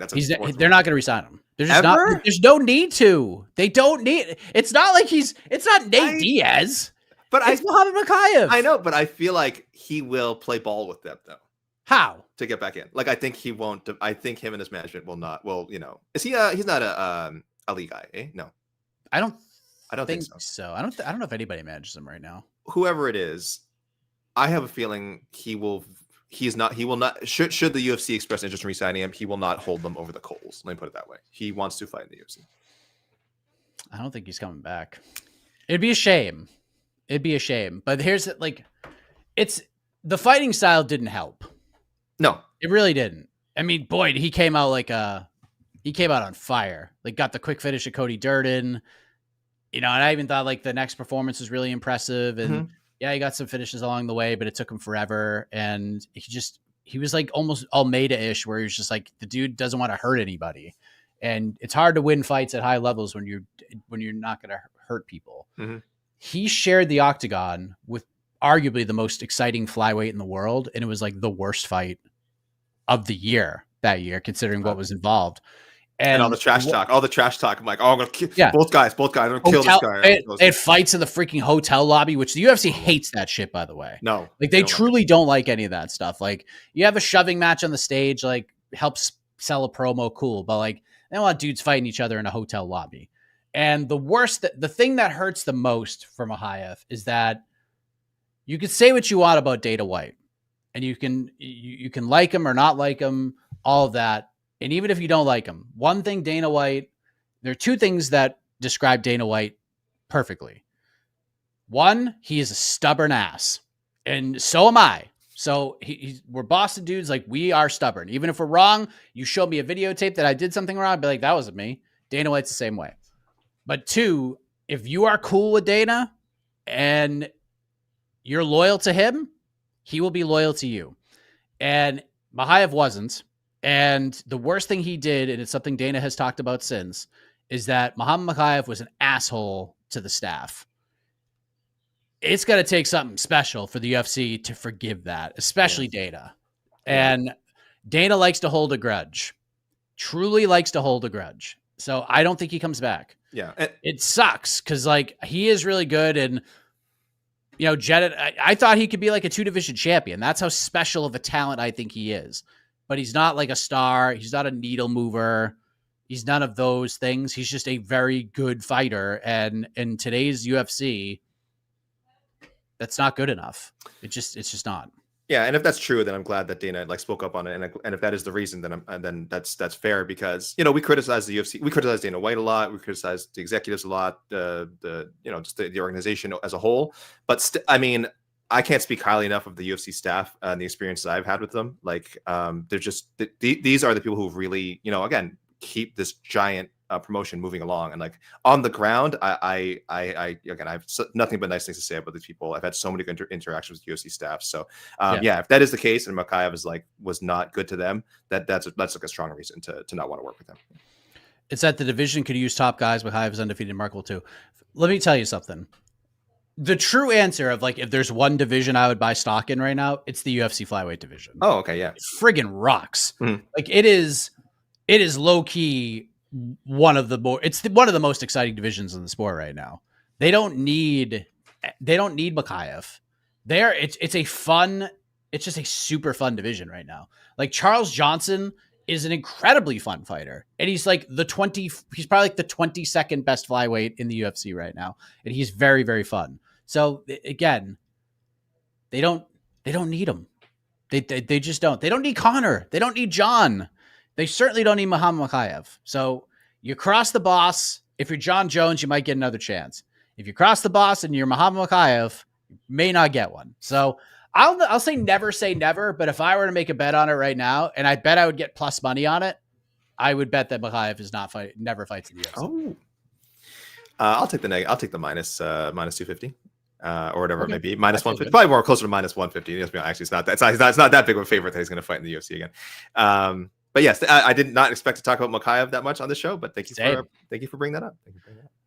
They're not going to resign him. There's no need to. They don't need. It's not like it's not Nate Diaz. But it's Muhammad Mokaev. I know, but I feel like he will play ball with them though. How? To get back in? Like, I think he won't. I think him and his management will not. Well, is he? He's not a Ali guy, eh? No, I don't think so. I don't know if anybody manages him right now. Whoever it is, I have a feeling he will not. Should the UFC express interest in re-signing him, he will not hold them over the coals. Let me put it that way. He wants to fight in the UFC. I don't think he's coming back. It'd be a shame. But here's it's the fighting style didn't help. No, it really didn't. I mean, boy, he came out on fire. Like, got the quick finish of Cody Durden. And I even thought like the next performance was really impressive. And yeah, he got some finishes along the way, but it took him forever. And he was like almost Almeida-ish, where he was just like, the dude doesn't want to hurt anybody. And it's hard to win fights at high levels when you're not going to hurt people. Mm-hmm. He shared the octagon with arguably the most exciting flyweight in the world. And it was like the worst fight of the year that year, considering what was involved. And all the trash talk. I'm like, I'm going to kill both guys. I'm going to kill this guy. It fights in the freaking hotel lobby, which the UFC hates that shit, by the way. No. Like, they truly don't like any of that stuff. Like, you have a shoving match on the stage, like, helps sell a promo, cool. But, like, they don't want dudes fighting each other in a hotel lobby. And the thing that hurts the most for Mokaev is that you can say what you want about Dana White. And you can like him or not like him, all of that. And even if you don't like him, there are two things that describe Dana White perfectly. One, he is a stubborn ass. And so am I. So we're Boston dudes. Like, we are stubborn. Even if we're wrong, you show me a videotape that I did something wrong, I'd be like, that wasn't me. Dana White's the same way. But 2, if you are cool with Dana and you're loyal to him, he will be loyal to you. And Mokaev wasn't. And the worst thing he did, and it's something Dana has talked about since, is that Muhammad Mokaev was an asshole to the staff. It's going to take something special for the UFC to forgive that, especially Dana. And Dana likes to hold a grudge. Truly likes to hold a grudge. So I don't think he comes back. Yeah. It sucks because, like, he is really good. And, I thought he could be like a 2-division champion. That's how special of a talent I think he is. But he's not like a star. He's not a needle mover. He's none of those things. He's just a very good fighter. And in today's UFC, that's not good enough. It's just not. Yeah, and if that's true, then I'm glad that Dana spoke up on it. And if that is the reason, then that's fair, because we criticize the UFC, we criticize Dana White a lot, we criticize the executives a lot, just the organization as a whole. But I can't speak highly enough of the UFC staff and the experiences I've had with them. Like, they're just these are the people who really, again, keep this giant promotion moving along. And like, on the ground, I have nothing but nice things to say about these people. I've had so many interactions with UFC staff. So if that is the case, and Mokaev was not good to them, that's like a strong reason to not want to work with him. It's that the division could use top guys. Mokaev is undefeated, Mark will too. Let me tell you something. the true answer of like, if there's one division I would buy stock in right now, it's the UFC flyweight division. Oh, okay, yeah. It friggin' rocks. Mhm. Like it is low key one of the one of the most exciting divisions in the sport right now. They don't need Makayev. It's just a super fun division right now. Like Charles Johnson is an incredibly fun fighter. And he's like he's probably like the 22nd best flyweight in the UFC right now. And he's very, very fun. So again, they don't need him. They just don't. They don't need Connor. They don't need John. They certainly don't need Muhammad Makayev. So you cross the boss. If you're John Jones, you might get another chance. If you cross the boss and you're Muhammad Makayev, you may not get one. So I'll say never, but if I were to make a bet on it right now, and I bet I would get plus money on it, I would bet that Makayev is never fights in the UFC. Oh, I'll take the minus 250. Or whatever it may be, minus 150, probably more closer to minus 150. Actually, it's not that big of a favorite that he's going to fight in the UFC again. But yes, I did not expect to talk about Makayev that much on the show, but thank you for bringing that up.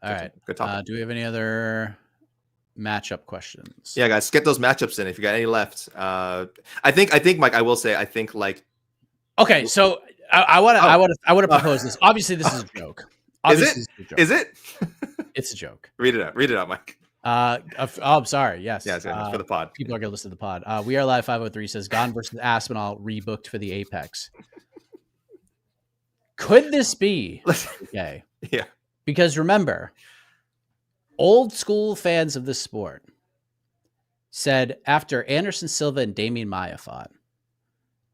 All right, good talk. Do we have any other matchup questions? Yeah, guys, get those matchups in if you got any left. I think, Mike, I will say, I think like. Okay, so I want to propose this. Obviously, this is a joke. Is it? It's a joke. Read it out, Mike. I'm sorry. Yes. Yeah, for the pod. People are going to listen to the pod. We Are Live 503 says Gane versus Aspinall rebooked for the Apex. Could this be okay? Yeah. Because remember, old school fans of this sport said after Anderson Silva and Damian Maia fought,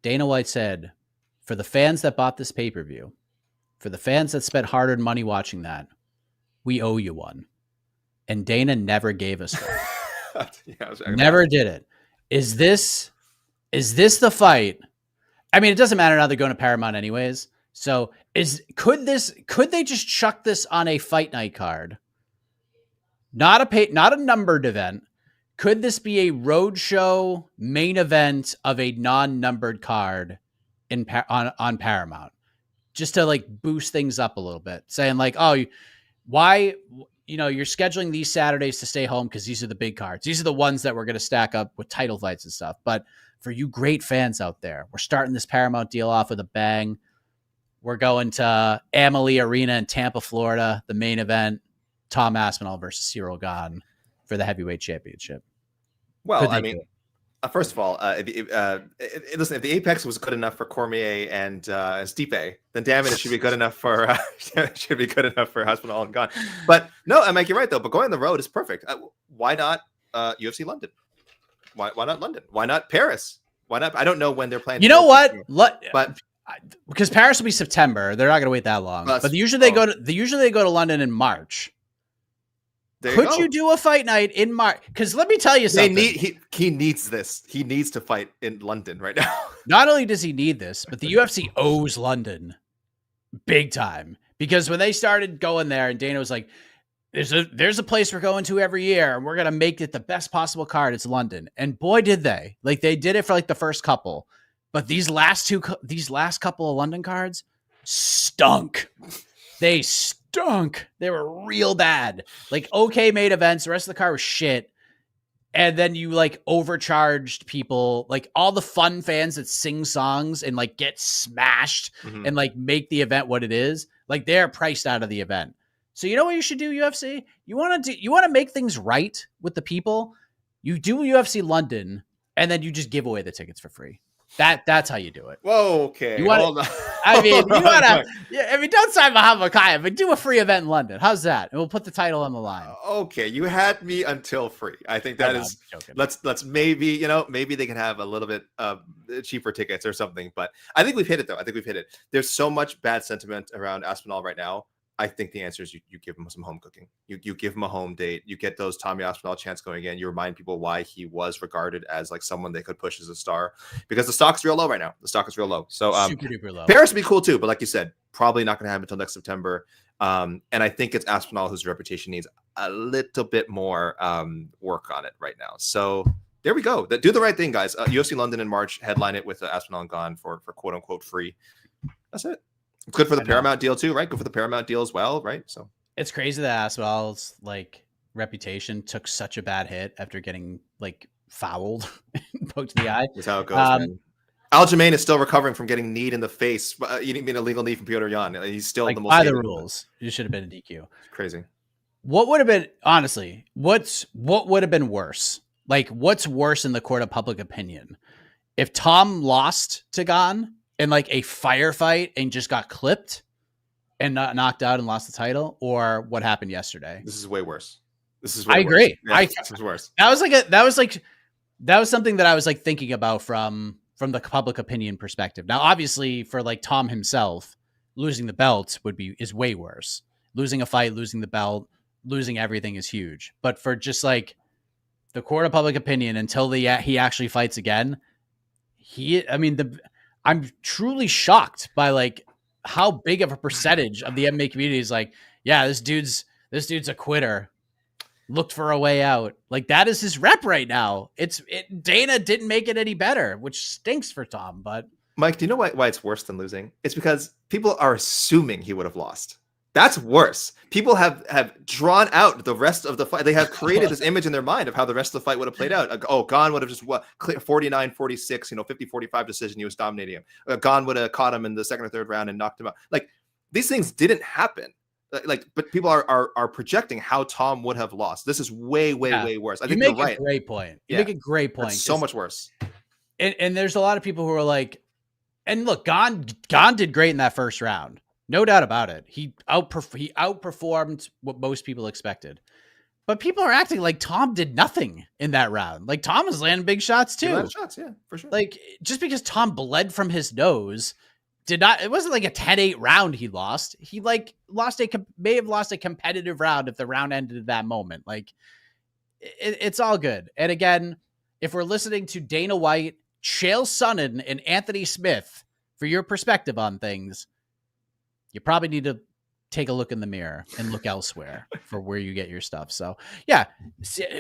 Dana White said, for the fans that bought this pay-per-view, for the fans that spent hard-earned money watching that, we owe you one. And Dana never gave us one. Never did it. Is this the fight? I mean, it doesn't matter now, they're going to Paramount anyways. So could they just chuck this on a fight night card? Not a numbered event. Could this be a roadshow main event of a non-numbered card on Paramount? Just to like boost things up a little bit, saying like, oh, why, you're scheduling these Saturdays to stay home because these are the big cards. These are the ones that we're going to stack up with title fights and stuff. But for you great fans out there, we're starting this Paramount deal off with a bang. We're going to Amalie Arena in Tampa, Florida, the main event, Tom Aspinall versus Ciryl Gane for the heavyweight championship. Well, I mean, first of all, listen, if the Apex was good enough for Cormier and Stipe, then damn it should be good enough for Aspinall and Gane. But no, Mike, you're right though. But going on the road is perfect. Why not UFC London? Why not London? Why not Paris? Why not? I don't know when they're planning. You know what? But because Paris will be September, they're not going to wait that long. But usually they go to London in March. Could you do a fight night in March? Because let me tell you something. He needs this. He needs to fight in London right now. Not only does he need this, but the UFC owes London big time. Because when they started going there, and Dana was like, "There's a place we're going to every year, and we're gonna make it the best possible card. It's London." And boy, did they! Like they did it for like the first couple, but these last couple of London cards stunk. They stunk. They were real bad. Like, okay, made events. The rest of the card was shit. And then you like overcharged people, like all the fun fans that sing songs and like get smashed and like make the event what it is. Like they're priced out of the event. So you know what you should do, UFC? You want to make things right with the people. You do UFC London, and then you just give away the tickets for free. That's how you do it. Whoa, okay. Hold on. I mean, you want to. I mean, don't sign Muhammad Makayev, but do a free event in London. How's that? And we'll put the title on the line. Okay, you had me until free. I think that is. Let's maybe maybe they can have a little bit cheaper tickets or something. But I think we've hit it though. I think we've hit it. There's so much bad sentiment around Aspinall right now. I think the answer is you give him some home cooking. You give him a home date. You get those Tommy Aspinall chants going again. You remind people why he was regarded as like someone they could push as a star, because the stock's real low right now. The stock is real low. So super duper low. Paris would be cool too, but like you said, probably not going to happen until next September. And I think it's Aspinall whose reputation needs a little bit more work on it right now. So there we go. Do the right thing, guys. UFC London in March. Headline it with Aspinall and Gane for quote unquote free. That's it. It's good for the Paramount deal too, right? Good for the Paramount deal as well, right? So it's crazy that Aspinall's like reputation took such a bad hit after getting like fouled, poked in the eye. That's how it goes, man. Aljamain is still recovering from getting kneed in the face. You didn't mean a legal knee from Petr Yan. He's still like the most by the rules. You should have been a DQ. It's crazy. What would have been, honestly, what would have been worse? Like, what's worse in the court of public opinion? If Tom lost to Gane in like a firefight and just got clipped and not knocked out and lost the title, or what happened yesterday? This is way worse. I agree. Yeah, this is worse. That was something that I was like thinking about from the public opinion perspective. Now, obviously, for like Tom himself, losing the belt is way worse. Losing a fight, losing the belt, losing everything is huge. But for just like the court of public opinion until he actually fights again, I'm truly shocked by like how big of a percentage of the MMA community is like, yeah, this dude's a quitter. Looked for a way out. Like that is his rep right now. Dana didn't make it any better, which stinks for Tom. But Mike, do you know why it's worse than losing? It's because people are assuming he would have lost. That's worse. People have drawn out the rest of the fight. They have created this image in their mind of how the rest of the fight would have played out. Gane would have just 49-46, 50-45 decision. He was dominating him. Gane would have caught him in the second or third round and knocked him out. Like these things didn't happen. But people are projecting how Tom would have lost. This is way worse. I think you're right. Great point. You make a great point. It's so much worse. And there's a lot of people who are like, and look, Gane did great in that first round. No doubt about it. He outperformed what most people expected. But people are acting like Tom did nothing in that round. Like Tom was landing big shots too. Landed shots, yeah, for sure. Like just because Tom bled from his nose it wasn't like a 10-8 round he lost. He like may have lost a competitive round if the round ended at that moment. Like it's all good. And again, if we're listening to Dana White, Chael Sonnen, and Anthony Smith for your perspective on things, you probably need to take a look in the mirror and look elsewhere for where you get your stuff. So yeah,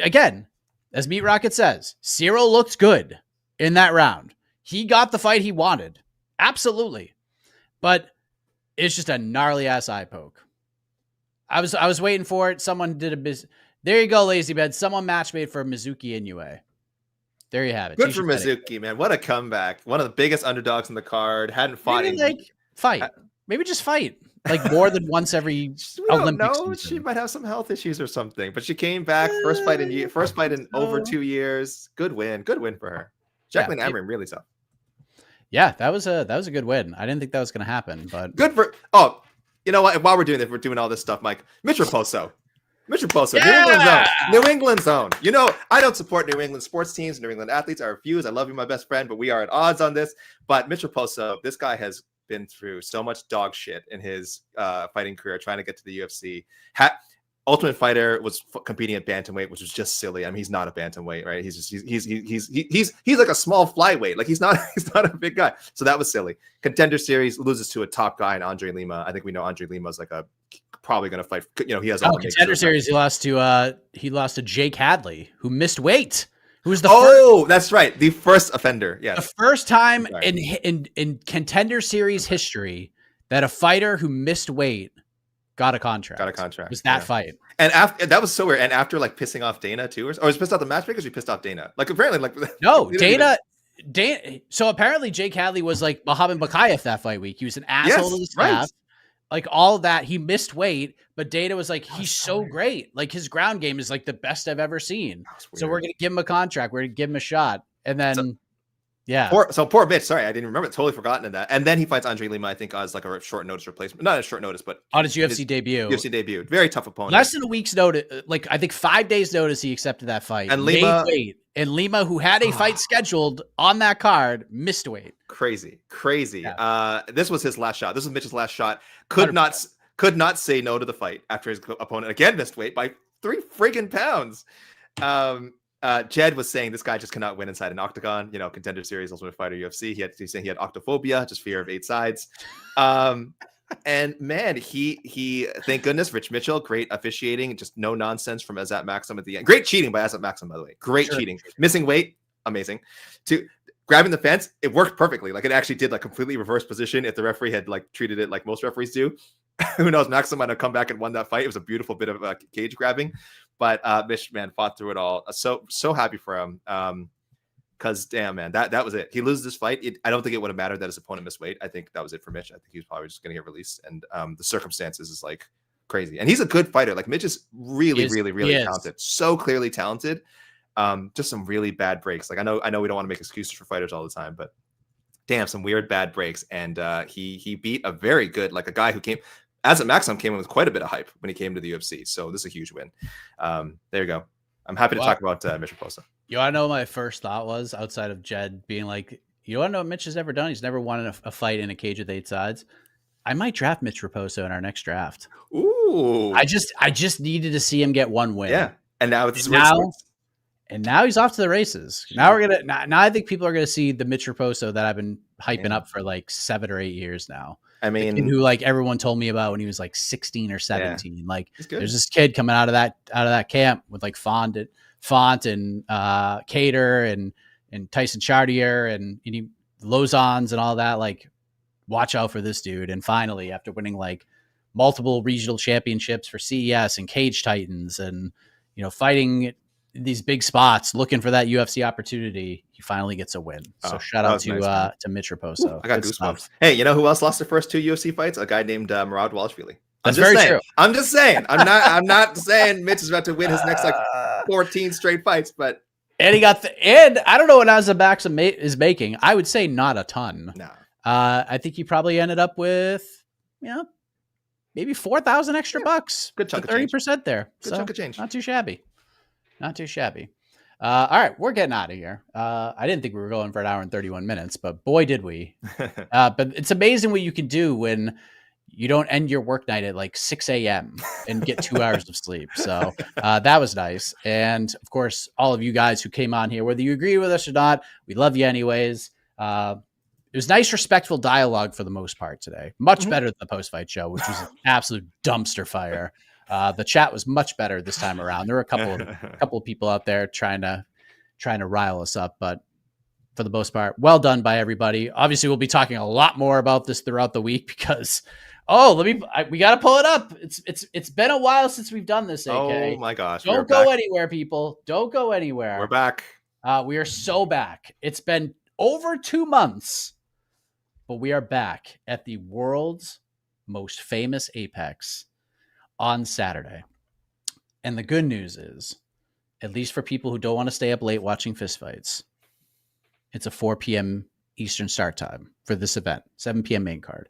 again, as Meat Rocket says, Ciryl looked good in that round. He got the fight he wanted. Absolutely. But it's just a gnarly ass eye poke. I was waiting for it. Someone did there you go, Lazy Bed. Someone match made for Mizuki Inoue. There you have it. Good for Mizuki, man. What a comeback. One of the biggest underdogs in the card. Hadn't fought. Maybe fight. Maybe just fight. Like more than once every Olympics. No, she might have some health issues or something. But she came back. First fight in over 2 years. Good win for her. Jacqueline Amrin really tough. Yeah, that was a good win. I didn't think that was going to happen, but good for. You know what? While we're doing all this stuff, Mike, Mitch Raposo, yeah! New England zone. You know, I don't support New England sports teams, New England athletes. I refuse. I love you, my best friend, but we are at odds on this. But Mitch Raposo, this guy has been through so much dog shit in his fighting career, trying to get to the UFC. Ultimate Fighter was competing at bantamweight, which was just silly. I mean, he's not a bantamweight, right? He's like a small flyweight. Like he's not a big guy. So that was silly. Contender Series loses to a top guy in Andre Lima. I think we know Andre Lima's like probably going to fight. You know, he has all Contender Series. He lost to Jake Hadley, who missed weight. Who was the first? That's right, the first offender. Yeah, the first time in Contender Series history that a fighter who missed weight got a contract. It was that fight. And after that was so weird. And after like pissing off Dana too, or was pissed off the matchmakers, or pissed off Dana? Like apparently, like no, Dana. So apparently, Jake Hadley was like Mohamed Bakayev that fight week. He was an asshole to the staff. Right. Like all that, he missed weight, but Dana was like, he's so great. Like his ground game is like the best I've ever seen. So we're gonna give him a contract. We're gonna give him a shot, and then. Yeah. Poor bitch. Sorry, I didn't remember. Totally forgotten that. And then he fights Andre Lima, I think, as like a short notice replacement. Not a short notice, but on his UFC debut. UFC debut. Very tough opponent. Less than a week's notice. Like I think 5 days notice he accepted that fight. And Lima, who had a fight scheduled on that card, missed weight. Crazy. Yeah. This was his last shot. This was Mitch's last shot. Could not say no to the fight after his opponent again missed weight by 3 friggin' pounds. Jed was saying this guy just cannot win inside an octagon. You know, Contender Series, Ultimate Fighter, UFC. He's saying he had octophobia, just fear of 8 sides. And man, he thank goodness, Rich Mitchell, great officiating, just no nonsense from Azat Maxim at the end. Great cheating by Azat Maxim, by the way. Great cheating. Missing weight, amazing. To grabbing the fence, it worked perfectly. Like it actually did like completely reverse position if the referee had like treated it like most referees do. Who knows? Maxim might have come back and won that fight. It was a beautiful bit of cage grabbing. But Mitch, man, fought through it all. So happy for him. Because damn, man, that was it. He loses this fight. I don't think it would have mattered that his opponent missed weight. I think that was it for Mitch. I think he was probably just going to get released. And the circumstances is like crazy. And he's a good fighter. Like Mitch is really talented. So clearly talented. Just some really bad breaks. Like I know we don't want to make excuses for fighters all the time, but damn, some weird bad breaks. And he beat a very good, like a guy who came. Azamat Murzakanov came in with quite a bit of hype when he came to the UFC. So this is a huge win. There you go. I'm happy to talk about Mitch Raposo. You want to know what my first thought was outside of Jed being like, you want to know what Mitch has never done? He's never won a fight in a cage with 8 sides. I might draft Mitch Raposo in our next draft. Ooh. I just needed to see him get one win. Yeah. And now it's now he's off to the races. Now I think people are gonna see the Mitch Raposo that I've been hyping up for like 7 or 8 years now. I mean, who like everyone told me about when he was like 16 or 17. Yeah, like there's this kid coming out of that camp with like Font and Cater and Tyson Chartier and Lozons and all that. Like, watch out for this dude. And finally, after winning like multiple regional championships for CES and Cage Titans and fighting these big spots, looking for that UFC opportunity, he finally gets a win. So shout out to Mitch Raposo. I got goosebumps. Hey, you know who else lost their first 2 UFC fights? A guy named Murad Walashvili. That's very true. I'm just saying. I'm not saying Mitch is about to win his next like 14 straight fights, but and I don't know what Azamat is making. I would say not a ton. No. I think he probably ended up with maybe 4,000 extra bucks. Good chunk of 30% there. Good chunk of change. Not too shabby. All right, we're getting out of here. I didn't think we were going for an hour and 31 minutes, but boy, did we. But it's amazing what you can do when you don't end your work night at like 6 a.m. and get 2 hours of sleep. So that was nice. And of course, all of you guys who came on here, whether you agree with us or not, we love you anyways. It was nice, respectful dialogue for the most part today. Much better than the post-fight show, which was an absolute dumpster fire. The chat was much better this time around. There were a couple of people out there trying to rile us up, but for the most part, well done by everybody. Obviously, we'll be talking a lot more about this throughout the week because we got to pull it up. It's been a while since we've done this. AK. Oh my gosh! Don't go anywhere, people. Don't go anywhere. We're back. We are so back. It's been over 2 months, but we are back at the world's most famous Apex on Saturday. And the good news is, at least for people who don't want to stay up late watching fistfights, it's a 4 p.m. Eastern start time for this event, 7 p.m. main card.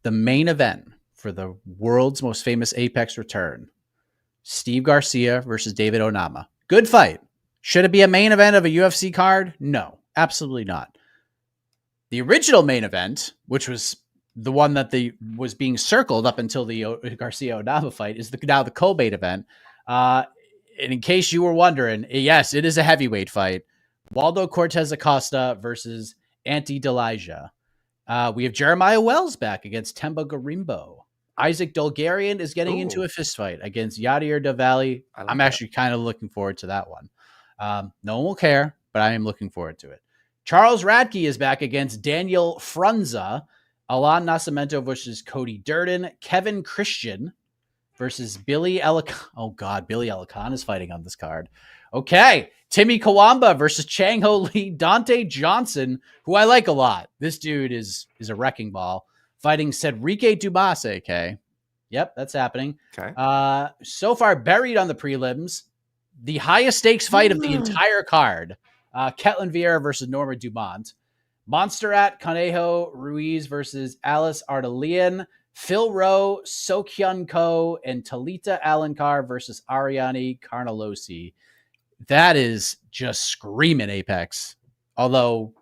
The main event for the world's most famous Apex return, Steve Garcia versus David Onama. Good fight. Should it be a main event of a UFC card? No, absolutely not. The original main event, which was the one that was being circled up until the Garcia-Onama fight, is now the co-main event. And in case you were wondering, yes, it is a heavyweight fight. Waldo Cortez Acosta versus Ante Delija. We have Jeremiah Wells back against Temba Garimbo. Isaac Dolgarian is getting into a fist fight against Yadir Davali. I'm actually kind of looking forward to that one. No one will care, but I am looking forward to it. Charles Radke is back against Daniel Frunza. Alan Nascimento versus Cody Durden. Kevin Christian versus Billy Ellicott. Oh, God. Billy Ellicott is fighting on this card. Okay. Timmy Kawamba versus Chang Ho Lee. Dante Johnson, who I like a lot. This dude is a wrecking ball. Fighting Cedric Dumas, AK. Yep, that's happening. Okay. So far, buried on the prelims. The highest stakes fight of the entire card. Ketlin Vieira versus Norma Dumont. Monsterrat Conejo Ruiz versus Alice Ardalian. Phil Rowe, Sokyun Ko, and Talita Alankar versus Ariane Carnelosi. That is just screaming Apex. Although,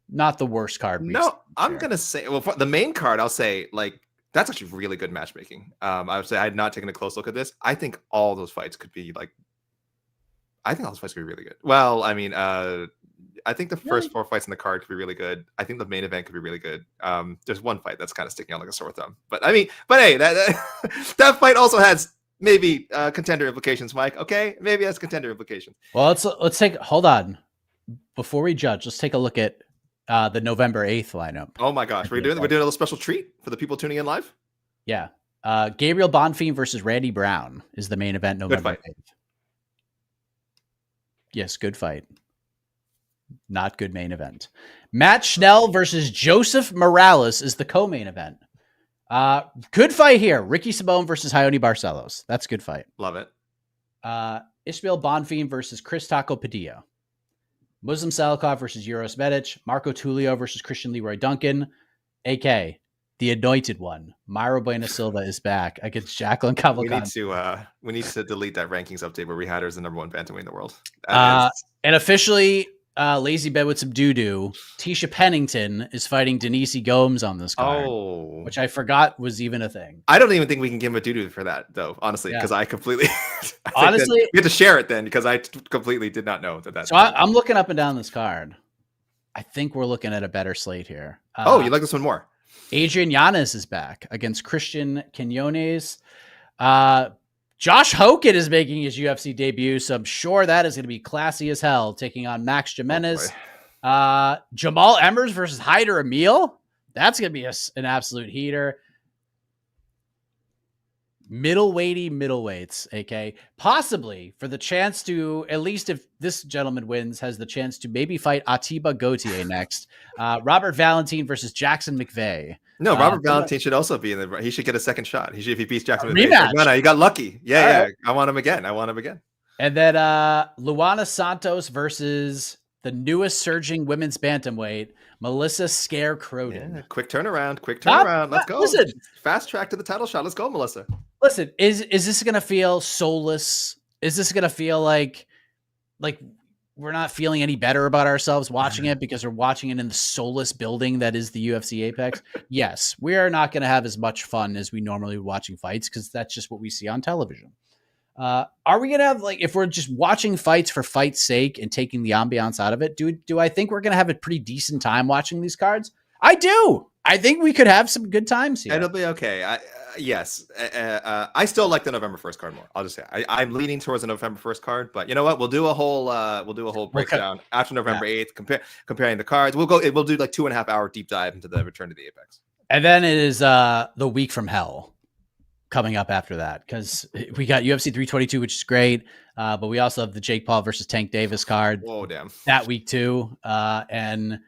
not the worst card. No, I'm going to say, well, for the main card, I'll say, like, that's actually really good matchmaking. I would say I had not taken a close look at this. I think all those fights could be, like, really good. Well, I mean, I think the first 4 fights in the card could be really good. I think the main event could be really good. There's one fight that's kind of sticking out like a sore thumb. But I mean, hey, that fight also has maybe contender implications, Mike. Okay, maybe that's contender implications. Well, hold on. Before we judge, let's take a look at the November 8th lineup. Oh my gosh, we're doing a little special treat for the people tuning in live. Yeah, Gabriel Bonfim versus Randy Brown is the main event November 8th. Yes, good fight. Not good main event. Matt Schnell versus Joseph Morales is the co-main event. Good fight here. Ricky Simone versus Ione Barcelos. That's a good fight. Love it. Ismail Bonfim versus Chris Taco Padilla. Muslim Salikov versus Euros Medic. Marco Tulio versus Christian Leroy Duncan. AK, the anointed one. Myro Bueno Silva is back against Jacqueline Cavalcante. We need to delete that rankings update where we had her as the number one bantamweight in the world. And officially, lazy bed with some doo-doo. Tisha Pennington is fighting Denise Gomes on this card, which I forgot was even a thing. I don't even think we can give him a doo-doo for that, though, honestly, because I completely... honestly... we have to share it then, because I completely did not know that that's... So I'm looking up and down this card. I think we're looking at a better slate here. You like this one more? Adrian Yanez is back against Christian Quinones. Josh Hogan is making his UFC debut, so I'm sure that is going to be classy as hell, taking on Max Jimenez. Jamal Emmers versus Hyder Emil. That's going to be an absolute heater. Middleweights, AK. Possibly for the chance to, at least if this gentleman wins, has the chance to maybe fight Atiba Gauthier next. Robert Valentin versus Jackson McVeigh. No, Robert Valentin should also be in the... He should get a second shot. If he beats Jackson McVeigh. No, you got lucky. Yeah. I want him again. And then Luana Santos versus the newest surging women's bantamweight, Melissa Scare Croden. Yeah, quick turnaround. Let's go. Listen, fast track to the title shot. Let's go, Melissa. Listen, is this going to feel soulless? Is this going to feel like we're not feeling any better about ourselves watching it because we're watching it in the soulless building that is the UFC Apex? Yes, we are not going to have as much fun as we normally would watching fights because that's just what we see on television. Are we going to have, if we're just watching fights for fight's sake and taking the ambiance out of it, do I think we're going to have a pretty decent time watching these cards? I do. I think we could have some good times here. It'll be okay. Yes. I still like the November 1st card more. I'll just say I'm leaning towards the November 1st card, but you know what? We'll do a whole breakdown after November 8th, comparing the cards. We'll do like 2.5 hour deep dive into the return to the Apex. And then it is the week from hell coming up after that, because we got UFC 322, which is great. But we also have the Jake Paul versus Tank Davis card. Whoa, damn. That week too. And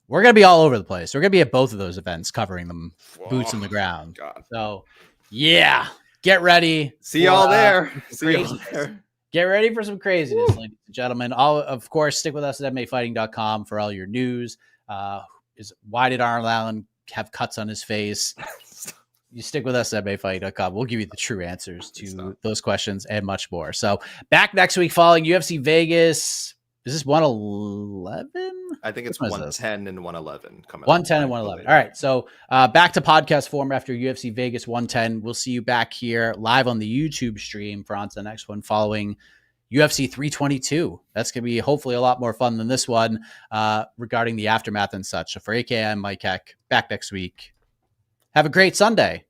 we're going to be all over the place. We're going to be at both of those events covering them. Whoa, boots on the ground. God. So yeah, get ready. See y'all there. Get ready for some craziness, ladies and gentlemen. Of course, stick with us at MMAfighting.com for all your news. Why did Arnold Allen have cuts on his face? You stick with us at MMAfighting.com. We'll give you the true answers to those questions and much more. So back next week following UFC Vegas. Is this 111? I think it's 110 and 111 coming. 110 and 111. All right. So back to podcast form after UFC Vegas 110. We'll see you back here live on the YouTube stream for on to the next one following UFC 322. That's going to be hopefully a lot more fun than this one regarding the aftermath and such. So for AK, I'm Mike Heck. Back next week. Have a great Sunday.